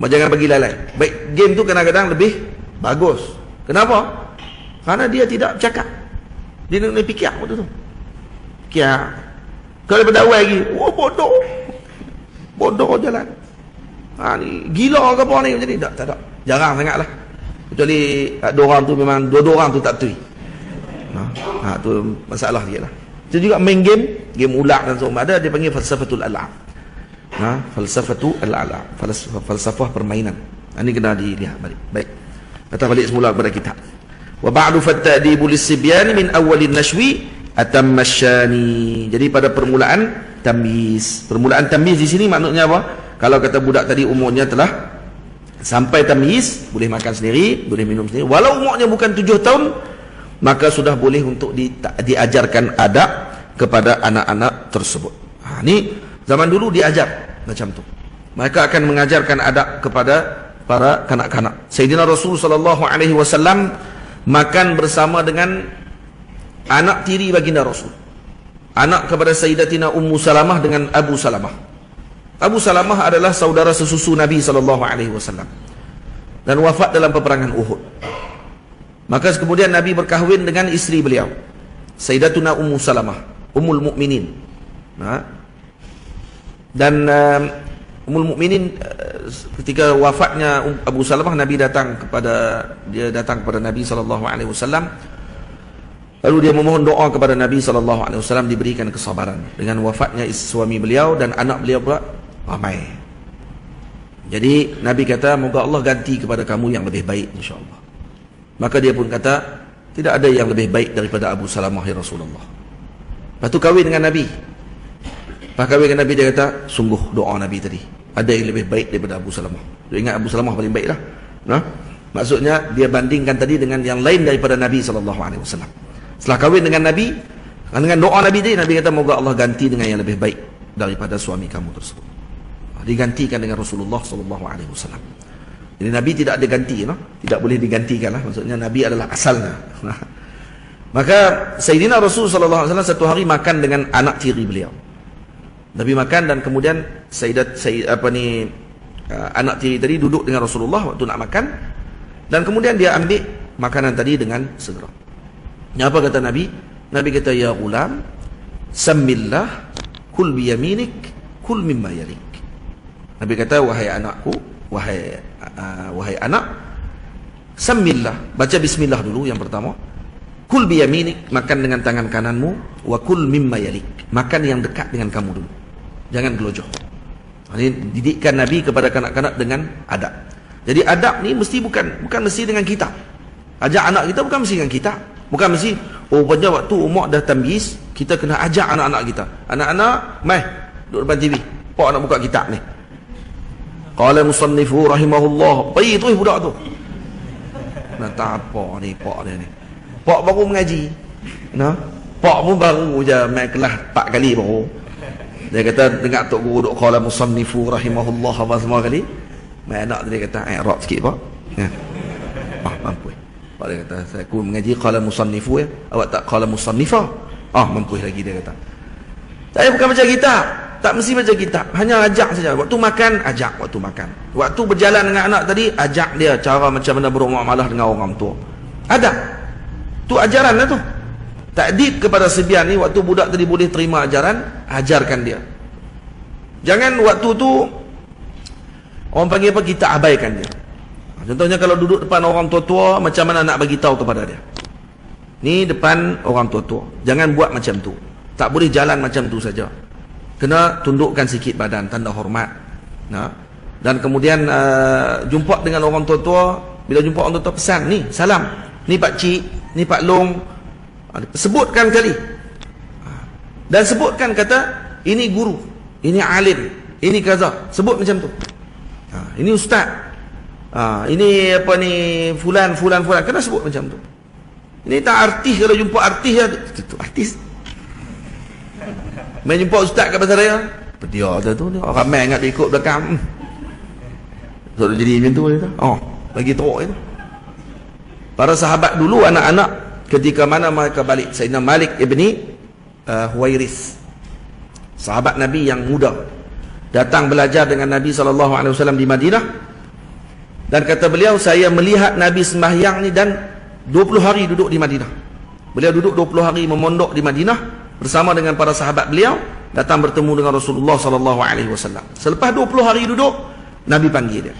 Jangan bagi lalai. Baik game tu kadang-kadang lebih bagus. Kenapa? Karena dia tidak bercakap. Dia nak fikir waktu tu. Fikir. Kalau daripada awal lagi, bodoh jalan. Ni gila ke apa ni macam ni? Tak ada. Jarang sangatlah. Kecuali dua orang tu memang dua orang tu tak betul. Tu masalah dia lah. Itu juga main game ulak dan semua ada, dia panggil falsafatul al'ab. Falsafatul al'ab. Falsafah permainan. Ini kena dilihat balik. Baik. Kata balik semula kepada kitab. Wa ba'du fatta'dibu lis-sibyan min awwalin nashwi atammasyani. Jadi pada permulaan tamyiz. Permulaan tamyiz di sini maknanya apa? Kalau kata budak tadi umurnya telah sampai tamyiz, boleh makan sendiri, boleh minum sendiri. Walau umurnya bukan 7 tahun, maka sudah boleh untuk diajarkan adab kepada anak-anak tersebut. Ini zaman dulu diajar macam tu. Mereka akan mengajarkan adab kepada para kanak-kanak. Sayyidina Rasul sallallahu alaihi wasallam makan bersama dengan anak tiri baginda Rasul. Anak kepada Sayyidatina Ummu Salamah dengan Abu Salamah. Abu Salamah adalah saudara sesusu Nabi SAW dan wafat dalam peperangan Uhud. Maka kemudian Nabi berkahwin dengan isteri beliau, Sayyidatuna Ummu Salamah, Ummul Mukminin. Dan Ummul Mukminin ketika wafatnya Abu Salamah, Nabi datang kepada Nabi SAW Lalu dia memohon doa kepada Nabi SAW, diberikan kesabaran dengan wafatnya suami beliau dan anak beliau pula ramai. Jadi Nabi kata, moga Allah ganti kepada kamu yang lebih baik insya-Allah. Maka dia pun kata, tidak ada yang lebih baik daripada Abu Salamah ya Rasulullah. Lepas tu kahwin dengan Nabi. Lepas kahwin dengan Nabi, dia kata, sungguh doa Nabi tadi, ada yang lebih baik daripada Abu Salamah. Dia ingat Abu Salamah paling baik lah. Maksudnya dia bandingkan tadi dengan yang lain daripada Nabi SAW. Setelah kahwin dengan Nabi, dengan doa Nabi tadi, Nabi kata, moga Allah ganti dengan yang lebih baik daripada suami kamu tersebut. Digantikan dengan Rasulullah SAW. Jadi Nabi tidak diganti, tidak boleh digantikan lah. Maksudnya Nabi adalah asalnya. Maka Sayyidina Rasul SAW satu hari makan dengan anak tiri beliau. Nabi makan dan kemudian anak tiri tadi duduk dengan Rasulullah waktu nak makan, dan kemudian dia ambil makanan tadi dengan segera. Apa kata Nabi? Nabi kata, ya gulam, sammillah, kul biyaminik, kul mimma yalik. Nabi kata, wahai anakku, wahai anak, sammillah, baca bismillah dulu yang pertama. Kul biyaminik, makan dengan tangan kananmu. Wa kul mimma yalik, makan yang dekat dengan kamu dulu, jangan gelojoh. Ini didikkan Nabi kepada kanak-kanak dengan adab. Jadi adab ni mesti bukan mesti dengan kita. Ajak anak kita bukan mesti dengan kita. Bukan mesti, pada waktu umur dah tamyiz, kita kena ajak anak-anak kita. Anak-anak, mai duduk depan TV, pak nak buka kitab ni. Qala musannifu rahimahullah, pergi terus budak tu. Nak tak apa ni pak dia ni. Pak baru mengaji. Pak pun baru je main kelas 4 kali baru. Dia kata dengar tok guru duk qala musannifu rahimahullah apa semua kali. Mai anak dia kata, "I'rab sikit pak." Mampu. Pak dia kata, "Saya ku mengaji qala musannifu ya. Awak tak qala musannifah." Mampu lagi dia kata. Saya bukan baca kitab. Tak mesti baca kitab, hanya ajak saja. Waktu makan, ajak waktu makan. Waktu berjalan dengan anak tadi, ajak dia cara macam mana bermuamalah dengan orang tua. Ada. Tu ajaran lah tu. Takdib kepada sebian ni, waktu budak tadi boleh terima ajaran, ajarkan dia. Jangan waktu tu orang panggil apa, kita abaikan dia. Contohnya kalau duduk depan orang tua-tua, macam mana nak bagi tahu kepada dia? Ni depan orang tua-tua, jangan buat macam tu. Tak boleh jalan macam tu saja. Kena tundukkan sikit badan, tanda hormat. Dan kemudian jumpa dengan orang tua-tua, bila jumpa orang tua-tua pesan, ni salam, ni Pak Cik, ni Pak Long. Sebutkan kali. Dan sebutkan kata, ini guru, ini alim, ini kaza. Sebut macam tu. Ini ustaz. Ini apa ni, fulan. Kena sebut macam tu. Ini tak artis, kalau jumpa artis ya, itu artis. Main jumpa ustaz kat pasar raya, dia tu orang ramai ingat dia ikut belakang. So jadi macam tu dia. Lagi teruk itu. Para sahabat dulu anak-anak ketika mana mereka balik, Sayyidina Malik ibni Huwairis, sahabat Nabi yang muda, datang belajar dengan Nabi SAW di Madinah, dan kata beliau, saya melihat Nabi sembahyang ni dan 20 hari duduk di Madinah. Beliau duduk 20 hari memondok di Madinah bersama dengan para sahabat beliau, datang bertemu dengan Rasulullah SAW. Selepas 20 hari duduk, Nabi panggil dia.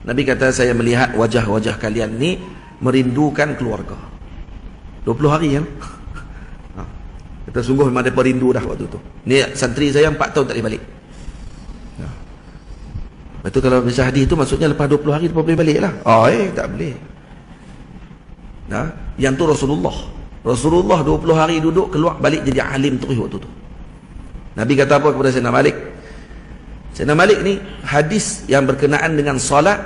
Nabi kata, saya melihat wajah-wajah kalian ni merindukan keluarga. 20 hari ya. Kita sungguh memang mereka rindu dah waktu tu. Ni santri saya 4 tahun tak boleh balik. Lepas tu kalau bisa hadis tu maksudnya lepas 20 hari lepas boleh balik lah. Tak boleh. Yang tu Rasulullah 20 hari duduk, keluar balik jadi alim terus waktu tu. Nabi kata apa kepada Sayyidina Malik? Sayyidina Malik ni, hadis yang berkenaan dengan solat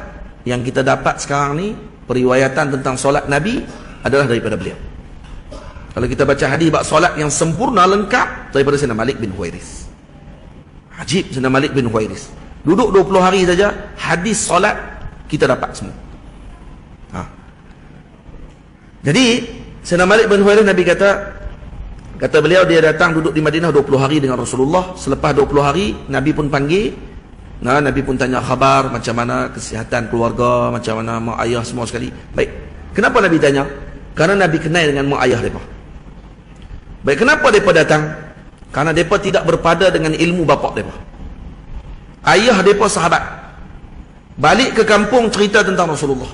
yang kita dapat sekarang ni, periwayatan tentang solat Nabi adalah daripada beliau. Kalau kita baca hadis bab solat yang sempurna lengkap, daripada Sayyidina Malik bin Huwairis. Ajib Sayyidina Malik bin Huwairis. Duduk 20 hari saja, hadis solat kita dapat semua. Jadi Sayyidina Malik bin Huwairis, Nabi kata beliau, dia datang duduk di Madinah 20 hari dengan Rasulullah. Selepas 20 hari Nabi pun panggil, Nabi pun tanya khabar, macam mana kesihatan keluarga, macam mana mak ayah semua sekali. Baik, kenapa Nabi tanya? Karena Nabi kenal dengan mak ayah mereka. Baik, kenapa mereka datang? Karena mereka tidak berpada dengan ilmu bapa mereka. Ayah mereka sahabat, balik ke kampung cerita tentang Rasulullah.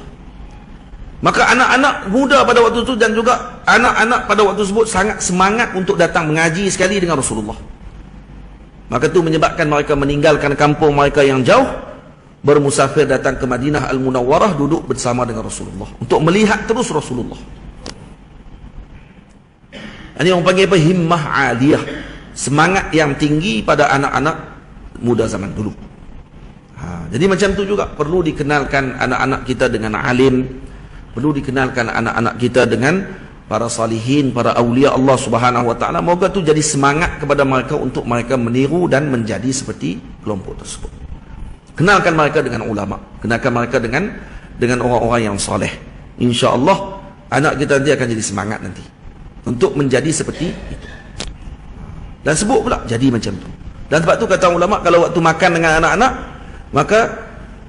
Maka anak-anak muda pada waktu itu dan juga anak-anak pada waktu tersebut sangat semangat untuk datang mengaji sekali dengan Rasulullah. Maka itu menyebabkan mereka meninggalkan kampung mereka yang jauh, bermusafir datang ke Madinah Al-Munawwarah, duduk bersama dengan Rasulullah untuk melihat terus Rasulullah. Ini orang panggil apa? Himmah aliyah, semangat yang tinggi pada anak-anak muda zaman dulu. Jadi macam tu juga perlu dikenalkan anak-anak kita dengan alim, perlu dikenalkan anak-anak kita dengan para salihin, para awliya Allah Subhanahu wa taala. Moga tu jadi semangat kepada mereka untuk mereka meniru dan menjadi seperti kelompok tersebut. Kenalkan mereka dengan ulama, kenalkan mereka dengan orang-orang yang soleh. Insya-Allah anak kita nanti akan jadi semangat nanti untuk menjadi seperti itu. Dan sebut pula jadi macam tu. Dan sebab tu kata ulama, kalau waktu makan dengan anak-anak, maka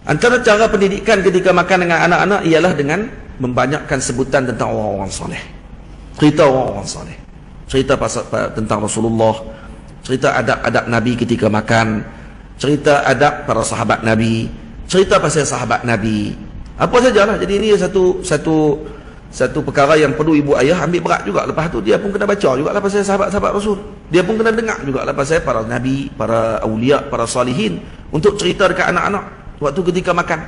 antara cara pendidikan ketika makan dengan anak-anak ialah dengan membanyakkan sebutan tentang orang-orang soleh. Cerita orang-orang soleh, cerita pasal tentang Rasulullah, cerita adab-adab Nabi ketika makan, cerita adab para sahabat Nabi, cerita pasal sahabat Nabi, apa sajalah. Jadi ini satu perkara yang perlu ibu ayah ambil berat juga. Lepas tu dia pun kena baca juga lah pasal sahabat-sahabat Rasul, dia pun kena dengar juga lah pasal para Nabi, para awliya, para salihin, untuk cerita dekat anak-anak waktu ketika makan.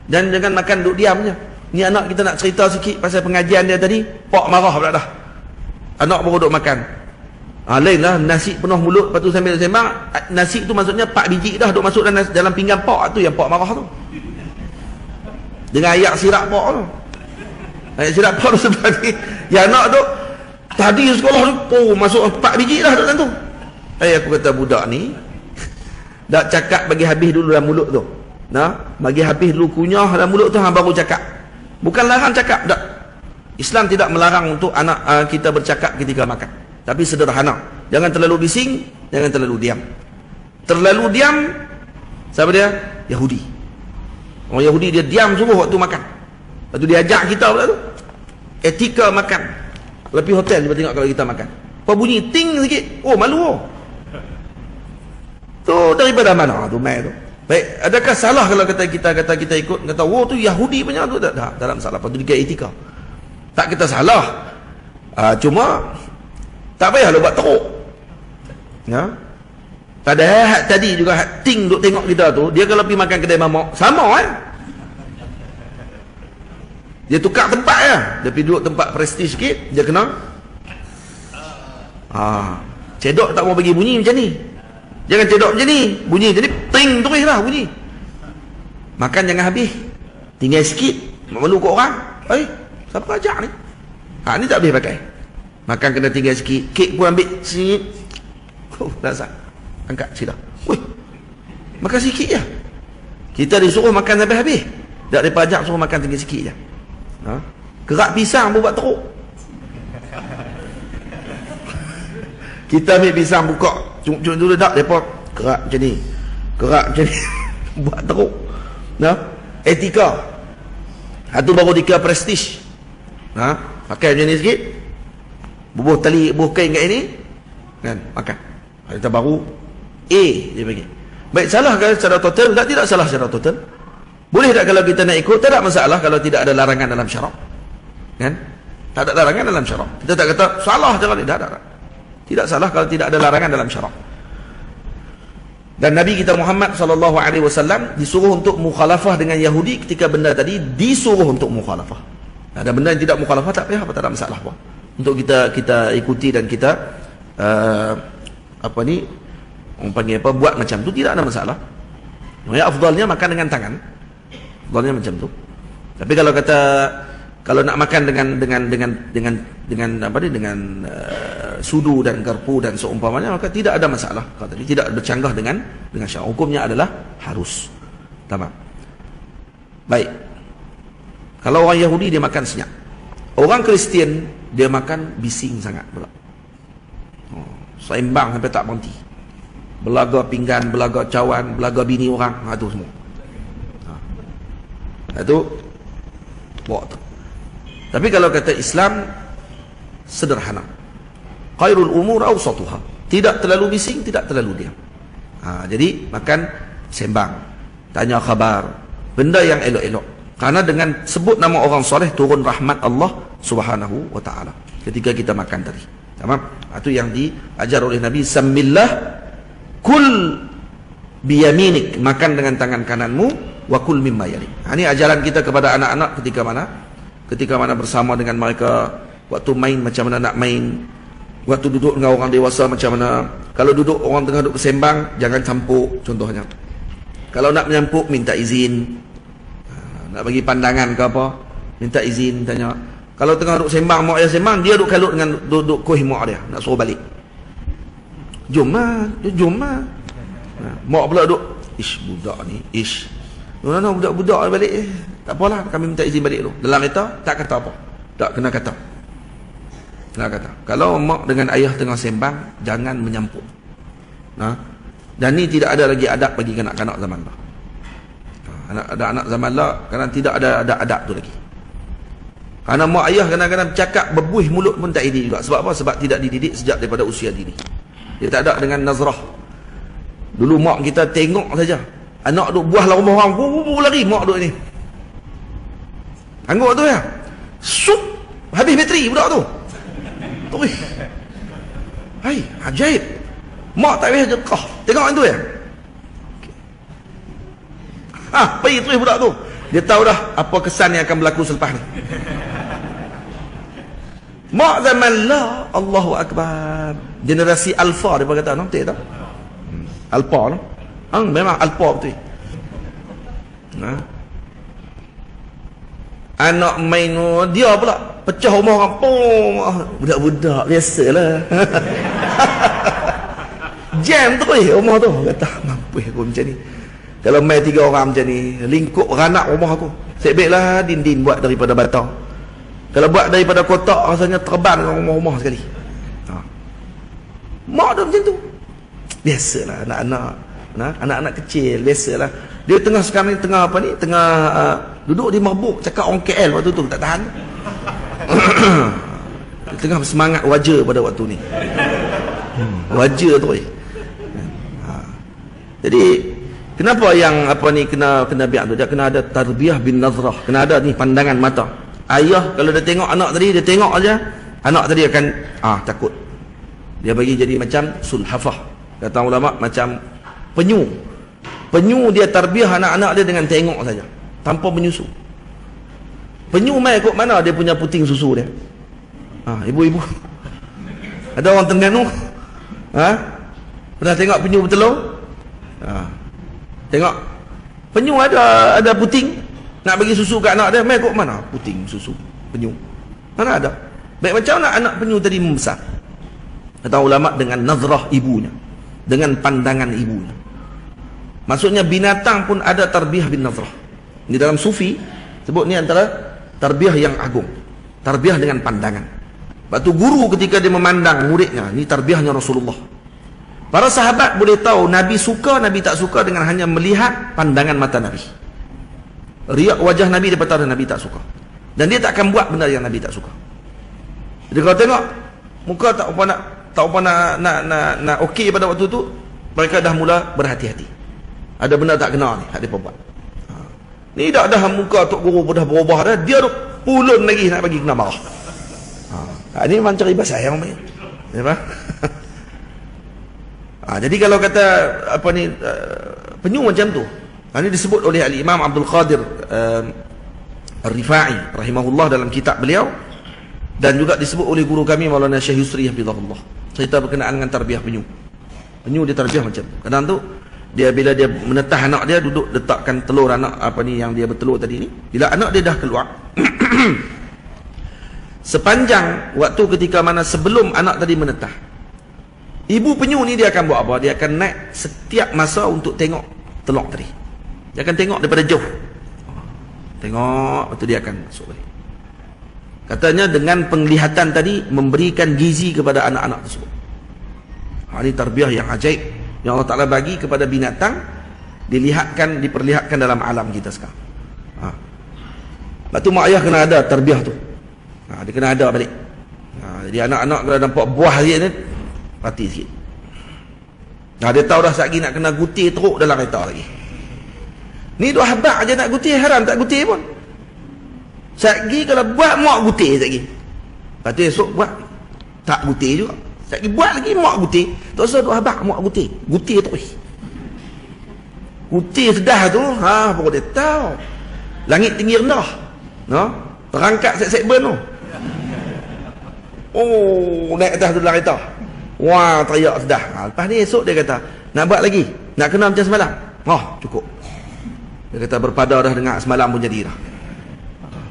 Dan jangan makan duduk diam je. Ni anak kita nak cerita sikit pasal pengajian dia tadi, pak marah pula dah. Anak baru duduk makan. Lain lah, nasi penuh mulut, lepas tu sambil sembang, nasi tu maksudnya 4 biji dah duduk masuk dalam pinggan pak tu, yang pak marah tu. Dengan ayak sirap pak tu. Ayak sirap pak tu sebelah ni. Yang anak tu, tadi sekolah tu, masuk 4 biji dah dalam tu. Aku kata budak ni, dah cakap bagi habis dulu dalam mulut tu. Bagi habis dulu kunyah dalam mulut tu, baru cakap. Bukan larang cakap, tak. Islam tidak melarang untuk anak kita bercakap ketika makan, tapi sederhana. Jangan terlalu bising, jangan terlalu diam. Terlalu diam, siapa dia? Yahudi. Orang Yahudi dia diam suruh waktu makan. Lepas tu dia ajak kita pula tu. Etika makan. Lebih hotel dia tengok kalau kita makan. Apa bunyi ting sikit, oh malu oh. Tu daripada mana tu mai tu? Baik, adakah salah kalau kita ikut, kata oh tu Yahudi punya tu? Tak dalam salah. Lepas tu dia etika. Tak kita salah. Cuma tak payahlah buat teruk. Ya. Padahal tadi juga ting duk tengok kita tu, dia kalau pergi makan kedai mamak sama dia tukar tempat ya. Dia pergi duduk tempat prestige sikit, dia kena cedok tak mau bagi bunyi macam ni. Jangan cedok macam ni, bunyi jadi ting terus lah bunyi. Makan jangan habis, tinggal sikit, malu kat orang. Siapa ajak ni? Ni tak boleh pakai. Makan kena tinggal sikit, kek pun ambil sikit. Dah angkat sila. Makan sikit je. Kita disuruh makan sampai habis, tak ada pajak suruh makan tinggal sikit je. Kerak pisang pun buat teruk. Kita ambil pisang buka, cuma dulu tak, mereka kerak macam ni, kerak macam ni. Buat teruk. Etika. Itu baru dikira prestige. Pakai macam ni sikit, bubuh tali, bubuh kain kat ini, kan, makan. Kita baru A dia bagi. Baik, salah ke secara total? Tidak salah secara total. Boleh tak kalau kita nak ikut? Tak ada masalah kalau tidak ada larangan dalam syarak. Kan? Tak ada larangan dalam syarak. Kita tak kata salah cara ni. Tak. Tidak salah kalau tidak ada larangan dalam syarak. Dan Nabi kita Muhammad SAW disuruh untuk mukhalafah dengan Yahudi ketika benda tadi disuruh untuk mukhalafah. Ada benda yang tidak mukhalafah, tak payah, tak ada masalah apa. Untuk kita ikuti dan kita orang panggil apa, buat macam tu, tidak ada masalah. Ya, afdalnya makan dengan tangan. Afdalnya macam tu. Tapi kalau kata kalau nak makan dengan sudu dan garpu dan seumpamanya, maka tidak ada masalah. Kalau tadi tidak bercanggah dengan syarak. Hukumnya adalah harus. Tamam. Baik. Kalau orang Yahudi dia makan senyap. Orang Kristian dia makan bising sangat pula. Seimbang sampai tak berhenti. Belaga pinggan, belaga cawan, belaga bini orang, itu semua. Itu bawa tu. Tapi kalau kata Islam sederhana. Khairul umur awsatuha. Tidak terlalu bising, tidak terlalu diam. Jadi makan sembang, tanya khabar, benda yang elok-elok. Karena dengan sebut nama orang soleh turun rahmat Allah Subhanahu wa taala ketika kita makan tadi. Tamam? Itu yang diajar oleh Nabi, samillah kul biyaminik, makan dengan tangan kananmu, wa kul mimma yalik. Ini ajaran kita kepada anak-anak ketika mana? Ketika mana bersama dengan mereka, waktu main macam mana nak main, waktu duduk dengan orang dewasa macam mana. Kalau duduk orang tengah duduk bersembang, jangan campur contohnya. Kalau nak menyampuk, minta izin. Nak bagi pandangan ke apa, minta izin, tanya. Kalau tengah duduk sembang, mak dia sembang, dia duduk kalut dengan duduk kuih mak dia, nak suruh balik. Jom lah. Mak pula duduk, ish budak ni, ish. No, budak-budak balik. Tak apalah, kami minta izin balik dulu. Dalam kereta, tak kata apa. Tak kena kata. Kalau mak dengan ayah tengah sembang, jangan menyampuk. Dan ni tidak ada lagi adab bagi kanak-kanak zaman lah. Anak-anak zaman lah, kerana tidak ada adab tu lagi. Kerana mak ayah kadang-kadang bercakap berbuih mulut pun tak ini juga. Sebab apa? Sebab tidak dididik sejak daripada usia dini. Dia tak ada dengan nazrah. Dulu mak kita tengok saja, anak duk buah lah rumah orang, lari mak duk ni. Angguk tu ya, sup, habis bateri budak tu. Terus, hai, ajaib. Mak tak payah jekah, tengok tu ya. Pergi terus budak tu. Dia tahu dah apa kesan yang akan berlaku selepas ni. Mak zaman lah, Allahu Akbar. Generasi Alpha dia kata, nanti tak? Alpha no? Memang Alpha betul. Anak main dia pula pecah rumah orang. Budak-budak biasalah. Jam terus rumah tu. Kata mampu aku macam ni. Kalau main 3 orang macam ni, lingkup ranak rumah aku. Sebaiklah dinding buat daripada bata. Kalau buat daripada kotak, rasanya terbang dengan rumah-rumah sekali. Mak dia macam tu. Biasalah anak-anak kecil, biasalah. Dia tengah sekarang ni, tengah apa ni? Tengah duduk di mabuk, cakap orang KL waktu tu, tak tahan. Dia tengah bersemangat wajah pada waktu ni. Wajah tu. Jadi kenapa yang apa ni kena biar tu? Dia kena ada tarbiyah bin nazrah. Kena ada ni pandangan mata. Ayah kalau dia tengok anak tadi, dia tengok aja, anak tadi akan takut. Dia bagi jadi macam sulhafah. Kata ulama macam penyu. Penyu dia tarbiyah anak-anak dia dengan tengok saja, tanpa menyusu. Penyu mai ikut mana dia punya puting susu dia. Ibu-ibu. Ada orang Terengganu? Pernah tengok penyu bertelur? Tengok penyu ada puting, nak bagi susu kat anak dia, mai kok mana puting susu penyu, mana ada. Baik macam mana anak penyu tadi membesar? Kata ulama dengan nazrah ibunya, dengan pandangan ibunya. Maksudnya binatang pun ada tarbiyah bin nazrah. Di dalam sufi sebut ni antara tarbiyah yang agung, tarbiyah dengan pandangan. Sebab tu guru ketika dia memandang muridnya, ni tarbiyahnya Rasulullah. Para sahabat boleh tahu Nabi suka, Nabi tak suka dengan hanya melihat pandangan mata Nabi. Riak wajah Nabi, dia tahu Nabi tak suka. Dan dia tak akan buat benda yang Nabi tak suka. Jadi kalau tengok muka tak apa nak okey pada waktu tu, mereka dah mula berhati-hati. Ada benda tak kena ni, hak dia buat. Ni dah muka tok guru dah berubah dah, dia duk pulun lagi nak bagi kena marah. Ini memang cari bahasa yang main. Ya. Jadi kalau kata apa ni penyu macam tu, ini disebut oleh Al-Imam Abdul Qadir Ar-Rifai rahimahullah dalam kitab beliau, dan juga disebut oleh guru kami Maulana Syekh Yusri hafizahullah, cerita berkenaan dengan tarbiyah penyu. Penyu dia tarbiyah macam tu. Kadang tu dia bila dia menetah anak dia, duduk letakkan telur anak apa ni yang dia bertelur tadi ni, bila anak dia dah keluar sepanjang waktu ketika mana sebelum anak tadi menetah, ibu penyu ni dia akan buat apa? Dia akan naik setiap masa untuk tengok telur tadi. Dia akan tengok daripada jauh. Tengok, lepas tu dia akan masuk balik. Katanya dengan penglihatan tadi memberikan gizi kepada anak-anak tersebut. Ini tarbiyah yang ajaib yang Allah Ta'ala bagi kepada binatang, diperlihatkan dalam alam kita sekarang. Lepas tu mak ayah kena ada tarbiyah tu. Dia kena ada balik. Jadi anak-anak kalau nampak buah dia ni, hati sikit. Dia tahu dah sekejap nak kena gutir teruk dalam kereta lagi. Ni duk habak je nak gutir, haram tak gutir pun. Satgi kalau buat mak gutir satgi. Lepas tu esok buat tak gutir juga. Satgi buat lagi mak gutir. Tak usah duk habaq mak gutir. Gutir terus. Gutir sedah tu, baru dia tahu. Langit tinggi rendah. No? Terangkat set-set burn tu. Oh, naik atas tu dalam kereta. Wah, teriak sedah. Lepas ni esok dia kata, nak buat lagi? Nak kena macam semalam? Cukup. Dia kata berpada dah dengar semalam pun jadi dah.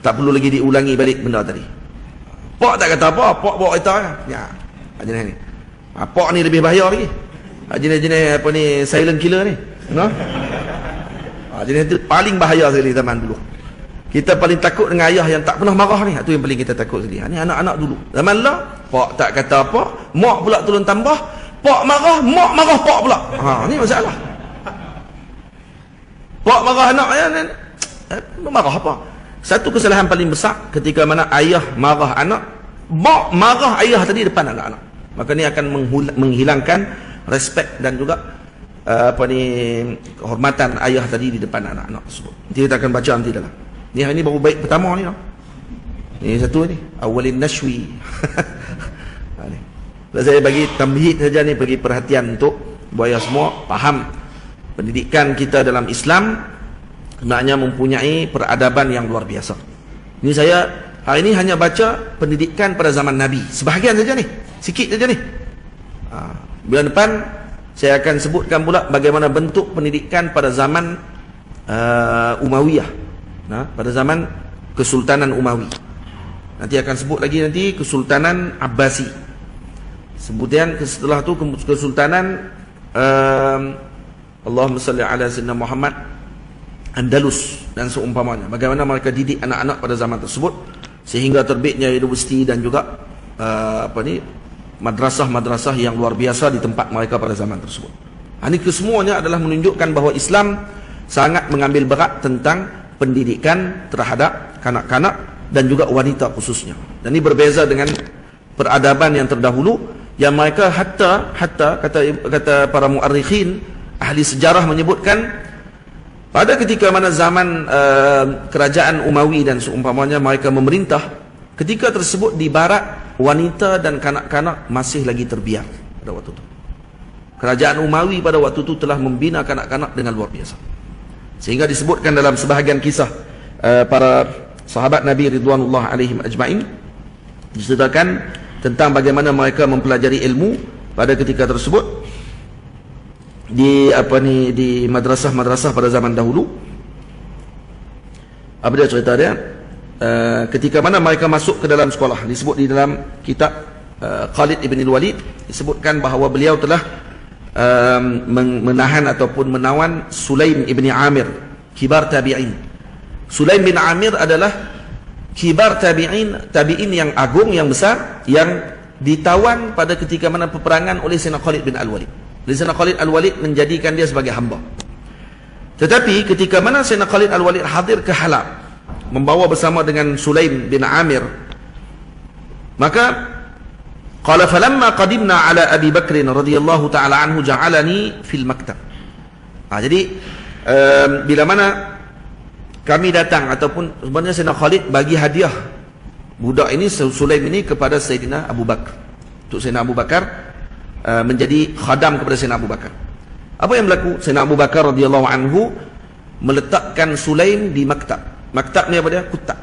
Tak perlu lagi diulangi balik benda tadi. Pak tak kata apa, pak bawa kereta kan. Ya, jenis ni. Pak ni lebih bahaya lagi. Jenis-jenis apa ni, silent killer ni. No? Jenis tu paling bahaya sekali zaman dulu. Kita paling takut dengan ayah yang tak pernah marah ni. Itu yang paling kita takut sekali. Ni anak-anak dulu. Zaman lah, pak tak kata apa, mak pula tolong tambah, pak marah, mak marah pak pula. Ni masalah. Pak marah anak ya, marah apa? Satu kesalahan paling besar ketika mana ayah marah anak, mak marah ayah tadi depan anak-anak. Maka ni akan menghilangkan respect dan juga kehormatan ayah tadi di depan anak-anak tersebut. Nanti kita akan baca nanti dalam. Ini baru baik pertama ni. Ini satu ni, awalin nashwi. Saya bagi tamhid saja ni, bagi perhatian untuk buaya semua faham pendidikan kita dalam Islam sebenarnya mempunyai peradaban yang luar biasa. Ini saya hari ini hanya baca pendidikan pada zaman Nabi. Sebahagian saja ni, sikit saja ni. Bulan depan saya akan sebutkan pula bagaimana bentuk pendidikan pada zaman Umayyah. Pada zaman Kesultanan Umawi. Nanti akan sebut lagi nanti Kesultanan Abbasi. Kemudian setelah tu Kesultanan Allahumma salli ala sayyidina Muhammad Andalus dan seumpamanya. Bagaimana mereka didik anak-anak pada zaman tersebut sehingga terbitnya universiti dan juga madrasah-madrasah yang luar biasa di tempat mereka pada zaman tersebut. Ini kesemuanya adalah menunjukkan bahawa Islam sangat mengambil berat tentang pendidikan terhadap kanak-kanak dan juga wanita khususnya. Dan ini berbeza dengan peradaban yang terdahulu yang mereka hatta kata para muarrikhin, ahli sejarah menyebutkan pada ketika mana zaman kerajaan Umawi dan seumpamanya mereka memerintah, ketika tersebut di barat wanita dan kanak-kanak masih lagi terbiar pada waktu itu. Kerajaan Umawi pada waktu itu telah membina kanak-kanak dengan luar biasa. Sehingga disebutkan dalam sebahagian kisah para sahabat Nabi ridwanullah alaihim ajma'in, diceritakan tentang bagaimana mereka mempelajari ilmu pada ketika tersebut di madrasah-madrasah pada zaman dahulu. Apa dia cerita dia? Ketika mana mereka masuk ke dalam sekolah, disebut di dalam kitab Khalid ibn al-Walid, disebutkan bahawa beliau telah menahan ataupun menawan Sulaim ibn Amir, kibar tabi'in. Sulaim bin Amir adalah kibar tabi'in yang agung, yang besar, yang ditawan pada ketika mana peperangan oleh Sayyidina Khalid bin Al-Walid. Sayyidina Khalid Al-Walid menjadikan dia sebagai hamba. Tetapi ketika mana Sayyidina Khalid Al-Walid hadir ke Halab membawa bersama dengan Sulaim bin Amir, maka qala falamma qadimna ala Abi Bakr radhiyallahu taala anhu ja'alani fil maktab. Jadi bila mana kami datang ataupun sebenarnya Sayyidina Khalid bagi hadiah budak ini, Sulaim ini, kepada Sayyidina Abu Bakar. Untuk Sayyidina Abu Bakar menjadi khadam kepada Sayyidina Abu Bakar. Apa yang berlaku? Sayyidina Abu Bakar radhiyallahu anhu meletakkan Sulaim di maktab. Maktab ni apa dia? Kutab.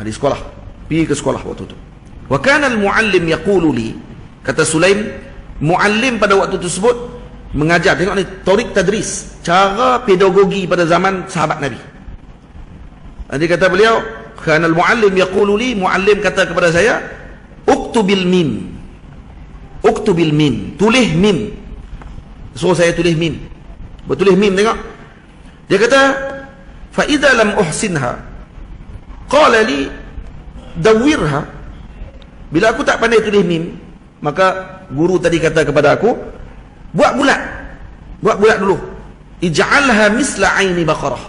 Di sekolah. Pergi ke sekolah waktu itu. Wa kana al-muallim yaqulu li, kata Sulaim, muallim pada waktu tersebut mengajar. Tengok ni, torik tadris, cara pedagogi pada zaman sahabat Nabi. Nanti kata beliau, kana al-muallim yaqulu li, muallim kata kepada saya, uktubil mim. Uktubil mim, tulis mim. Suruh saya tulis mim. Bertulis mim, tengok. Dia kata, fa idza lam uhsinha qala li dawwirha. Bila aku tak pandai tulis mim, maka guru tadi kata kepada aku, buat bulat. Buat bulat dulu. Ij'alha misla aini baqarah.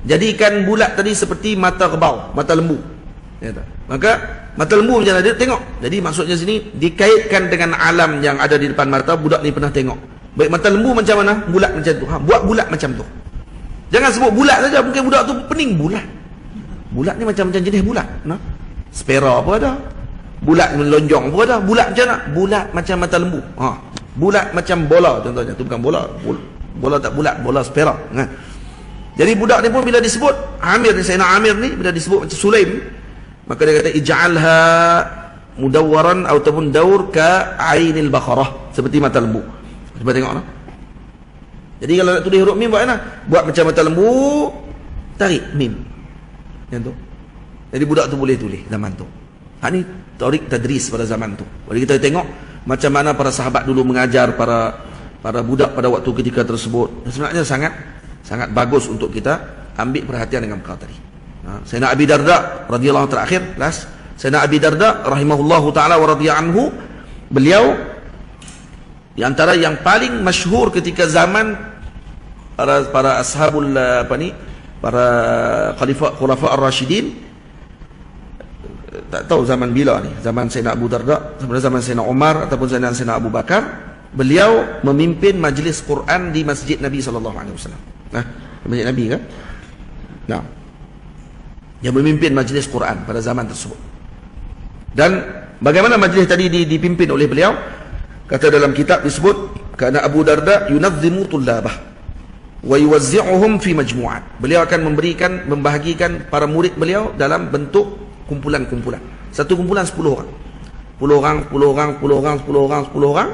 Jadikan bulat tadi seperti mata kerbau, mata lembu. Maka mata lembu macam mana dia tengok. Jadi maksudnya sini dikaitkan dengan alam yang ada di depan mata, budak ni pernah tengok. Baik mata lembu macam mana, bulat macam tu. Buat bulat macam tu. Jangan sebut bulat saja, mungkin budak tu pening bulat. Bulat ni macam-macam jenis bulat. Nah, spera apa ada? Bulat melonjong pun ada. Bulat macam mana? Bulat macam mata lembu. Bulat macam bola contohnya. Itu bukan bola. Bola tak bulat, bola spera. Jadi budak ni pun bila disebut Amir ni, Sayyidina Amir ni bila disebut macam Sulaim, maka dia kata ij'alha mudawwaran ataupun daur ka ainil baqarah, seperti mata lembu. Cuba tengok lah. Jadi kalau nak tulis huruf mim buat mana? Buat macam mata lembu, tarik mim. Yang tu. Jadi budak tu boleh tulis zaman tu. Ni tarik tadris pada zaman tu. Jadi kita tengok macam mana para sahabat dulu mengajar para budak pada waktu ketika tersebut. Sebenarnya sangat bagus untuk kita ambil perhatian dengan perkara tadi. Sayyidina Abi Darda radhiyallahu terakhir, Sayyidina Abi Darda rahimahullahu taala wa radhiya anhu, beliau di antara yang paling masyhur ketika zaman para ashabul para khulafa ar-rasyidin. Tak tahu zaman bila ni, zaman Sayyidina Abu Darda, zaman Sayyidina Umar ataupun Sayyidina Abu Bakar, beliau memimpin majlis Quran di Masjid Nabi sallallahu alaihi wasallam. Masjid Nabi kan? Nah. Dia memimpin majlis Quran pada zaman tersebut. Dan bagaimana majlis tadi dipimpin oleh beliau? Kata dalam kitab disebut, kana Abu Darda yunazzimu tullabah wa yuwazzi'uhum fi majmu'at. Beliau akan membahagikan para murid beliau dalam bentuk kumpulan-kumpulan. Satu kumpulan 10 orang. 10 orang.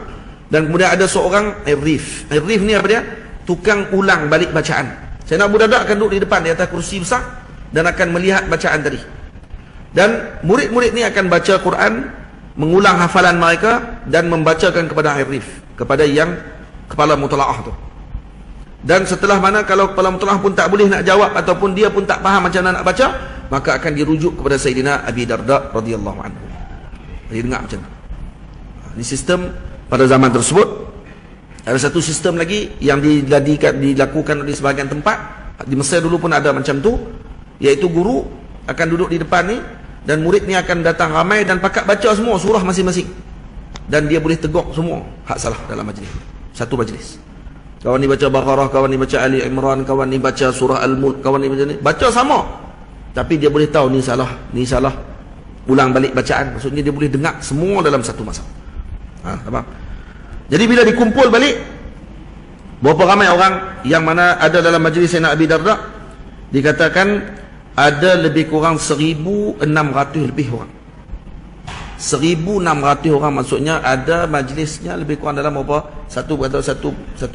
Dan kemudian ada seorang irrif. Irrif ni apa dia? Tukang ulang balik bacaan. Sayyidina Abu Darda akan duduk di depan di atas kursi besar dan akan melihat bacaan tadi. Dan murid-murid ni akan baca Quran, mengulang hafalan mereka dan membacakan kepada irrif, kepada yang kepala mutalaah tu. Dan setelah mana kalau kepala mutalaah pun tak boleh nak jawab ataupun dia pun tak faham macam mana nak baca, maka akan dirujuk kepada Sayyidina Abi Darda radhiyallahu anhu. Jadi dengar macam tu. Ini sistem pada zaman tersebut. Ada satu sistem lagi yang dilakukan di sebahagian tempat. Di Mesir dulu pun ada macam tu, iaitu guru akan duduk di depan ni dan murid ni akan datang ramai dan pakat baca semua surah masing-masing. Dan dia boleh tegur semua hak salah dalam majlis. Satu majlis. Kawan ni baca Baqarah, kawan ni baca Ali Imran, kawan ni baca surah Al-Mulk, kawan ni baca ni. Baca sama. Tapi dia boleh tahu ni salah. Ulang balik bacaan. Maksudnya dia boleh dengar semua dalam satu masa. Faham? Jadi bila dikumpul balik, berapa ramai orang yang mana ada dalam majlis Sayyidina Abi Darda, dikatakan ada lebih kurang 1,600 lebih orang. 1,600 orang, maksudnya ada majlisnya lebih kurang dalam berapa? Satu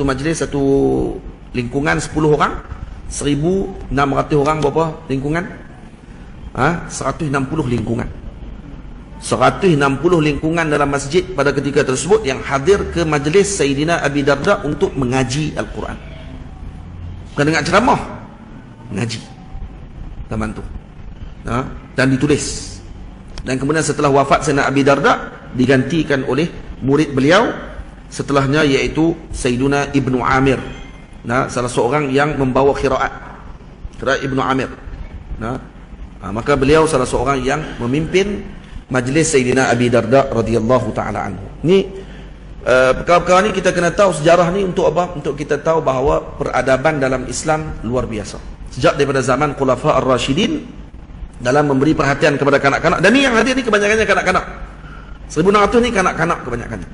majlis, satu lingkungan 10 orang. 1,600 orang berapa lingkungan? 160 lingkungan. 160 lingkungan dalam masjid pada ketika tersebut yang hadir ke majlis Sayyidina Abi Darda untuk mengaji Al-Quran. Bukan dengar ceramah, mengaji zaman tu. Dan ditulis. Dan kemudian setelah wafat Sayyidina Abi Darda, digantikan oleh murid beliau setelahnya, iaitu Sayyiduna Ibnu Amir. Salah seorang yang membawa qiraat Ibnu Amir. Maka beliau salah seorang yang memimpin majlis Sayyidina Abi Darda radhiyallahu taala anhu. Ni perkara-perkara ni kita kena tahu sejarah ni untuk apa? Untuk kita tahu bahawa peradaban dalam Islam luar biasa. Sejak daripada zaman Khulafa ar-Rasyidin dalam memberi perhatian kepada kanak-kanak. Dan ni yang hadir ni kebanyakannya kanak-kanak. 1,600 ni kanak-kanak kebanyakannya.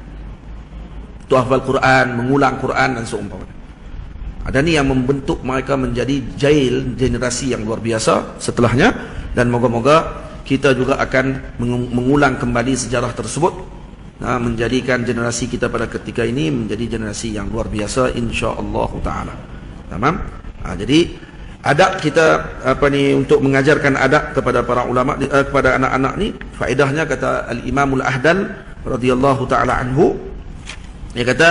Tu hafal Quran, mengulang Quran dan seumpamanya. Ada ni yang membentuk mereka menjadi generasi yang luar biasa setelahnya, dan moga-moga kita juga akan mengulang kembali sejarah tersebut, menjadikan generasi kita pada ketika ini menjadi generasi yang luar biasa insya-Allah taala. Tamam? Jadi adab kita untuk mengajarkan adab kepada para ulama, kepada anak-anak ni, faedahnya kata Al-Imamul Ahdal radhiyallahu taala anhu, dia kata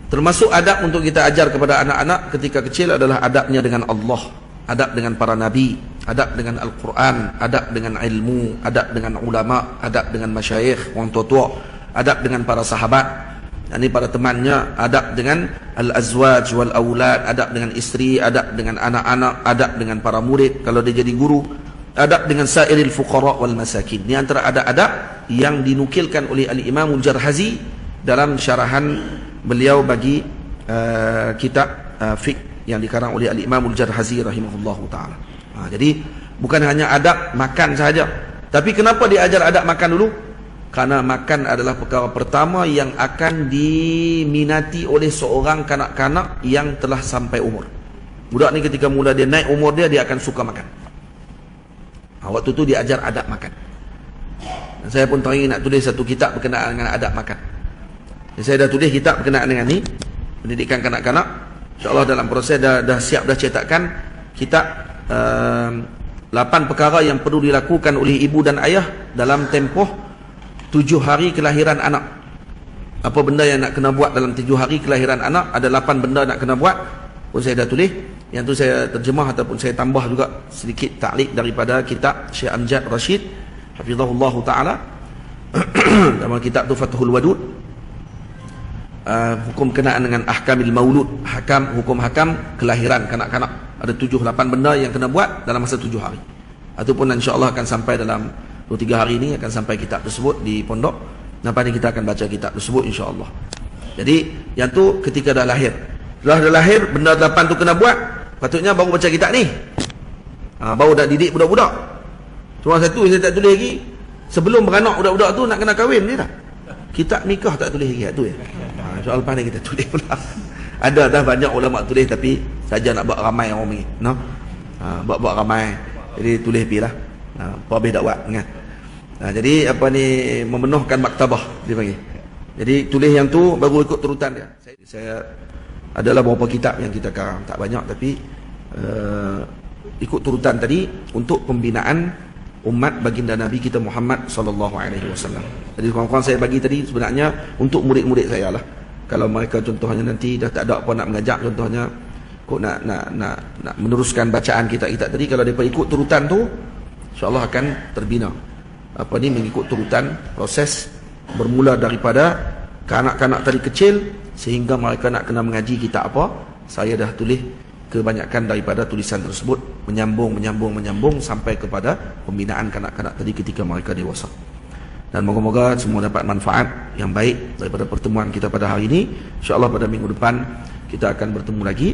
termasuk adab untuk kita ajar kepada anak-anak ketika kecil adalah adabnya dengan Allah, adab dengan para nabi, adab dengan Al-Quran, adab dengan ilmu, adab dengan ulama, adab dengan masyayikh, orang tua-tua, adab dengan para sahabat, ini para temannya, adab dengan al-azwaj wal aulad, adab dengan isteri, adab dengan anak-anak, adab dengan para murid kalau dia jadi guru, adab dengan sairil fuqara wal masakin. Ini antara adab-adab yang dinukilkan oleh Al-Imamul Jarhazi dalam syarahan beliau bagi kitab fiqh yang dikarang oleh Al-Imamul Jarhazi rahimahullahu ta'ala. Jadi Bukan hanya adab makan sahaja. Tapi kenapa dia ajar adab makan dulu? Karena makan adalah perkara pertama yang akan diminati oleh seorang kanak-kanak yang telah sampai umur. Budak ni ketika mula dia naik umur dia akan suka makan. Waktu tu dia ajar adab makan. Dan saya pun teringin nak tulis satu kitab berkenaan dengan adab makan. Dan saya dah tulis kitab berkenaan dengan ni, pendidikan kanak-kanak. InsyaAllah dalam proses dah siap dah cetakkan kitab 8 perkara yang perlu dilakukan oleh ibu dan ayah dalam tempoh 7 hari kelahiran anak. Apa benda yang nak kena buat dalam 7 hari kelahiran anak? Ada 8 benda nak kena buat. Pun saya dah tulis. Yang tu saya terjemah ataupun saya tambah juga sedikit ta'liq daripada kitab Syekh Amjad Rashid hafizahullah ta'ala. Dalam kitab tu Fathul Wadud. Hukum kenaan dengan ahkamil maulud, hukum-hakam kelahiran kanak-kanak. Ada 7-8 benda yang kena buat dalam masa 7 hari. Ataupun insya-Allah akan sampai dalam 2-3 hari ini akan sampai kitab tersebut di pondok. Nampak ni kita akan baca kitab tersebut insya-Allah. Jadi yang tu ketika dah lahir. Setelah dah lahir, benda 8 tu kena buat. Patutnya baru baca kitab ni. Baru dah didik budak-budak. Cuma satu saya tak tulis lagi. Sebelum beranak budak-budak tu nak kena kahwin ni dah. Kitab nikah tak tulis lagi tu ya. Soal lepas ni kita tulis pula. Ada dah banyak ulama tulis tapi saja nak buat ramai orang ni. No? Buat ramai. Jadi tulis pi lah. Apa habis dak buat kan. Jadi apa ni memenuhkan maktabah dia panggil. Jadi tulis yang tu baru ikut turutan dia. Saya adalah beberapa kitab yang kita karang, tak banyak tapi ikut turutan tadi untuk pembinaan umat baginda Nabi kita Muhammad sallallahu alaihi wasallam. Jadi kawan-kawan saya bagi tadi sebenarnya untuk murid-murid saya lah. Kalau mereka contohnya nanti dah tak ada apa nak mengajak, contohnya kok nak meneruskan bacaan kita tadi, kalau depa ikut turutan tu insya-Allah akan terbina. Apa ni mengikut turutan proses bermula daripada kanak-kanak tadi kecil sehingga mereka nak kena mengaji kitab apa. Saya dah tulis kebanyakan daripada tulisan tersebut menyambung sampai kepada pembinaan kanak-kanak tadi ketika mereka dewasa. Dan moga-moga semua dapat manfaat yang baik daripada pertemuan kita pada hari ini. InsyaAllah pada minggu depan kita akan bertemu lagi.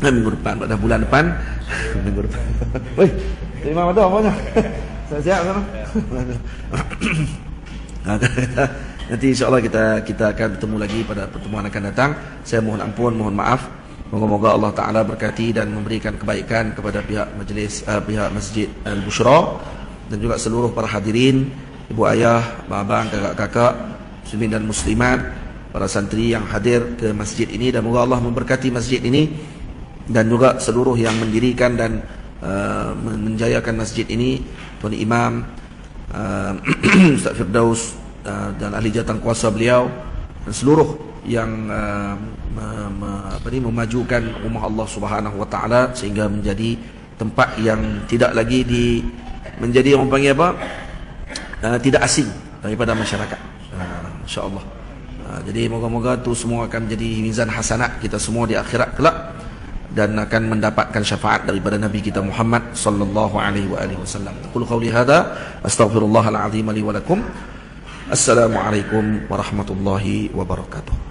Minggu depan, pada bulan depan. Minggu depan. Woi, terima kasih apanya. Siap sana. Nanti insyaAllah kita akan bertemu lagi pada pertemuan akan datang. Saya mohon ampun, mohon maaf. Moga-moga Allah Ta'ala berkati dan memberikan kebaikan kepada pihak majlis, pihak Masjid Al-Bushra dan juga seluruh para hadirin, ibu ayah, abang, kakak-kakak, muslimin dan muslimat, para santri yang hadir ke masjid ini, dan moga Allah memberkati masjid ini dan juga seluruh yang mendirikan dan menjayakan masjid ini, Tuan Imam Ustaz Firdaus dan ahli jawatan kuasa beliau dan seluruh yang memajukan rumah Allah Subhanahu wa taala sehingga menjadi tempat yang tidak lagi menjadi orang panggil apa? Tidak asing daripada masyarakat. Insya-Allah. Jadi moga-moga tu semua akan menjadi mizan hasanat kita semua di akhirat kelak dan akan mendapatkan syafaat daripada Nabi kita Muhammad sallallahu alaihi wasallam. Aqulu qouli hadza astaghfirullahal azim li wa lakum. Assalamualaikum warahmatullahi wabarakatuh.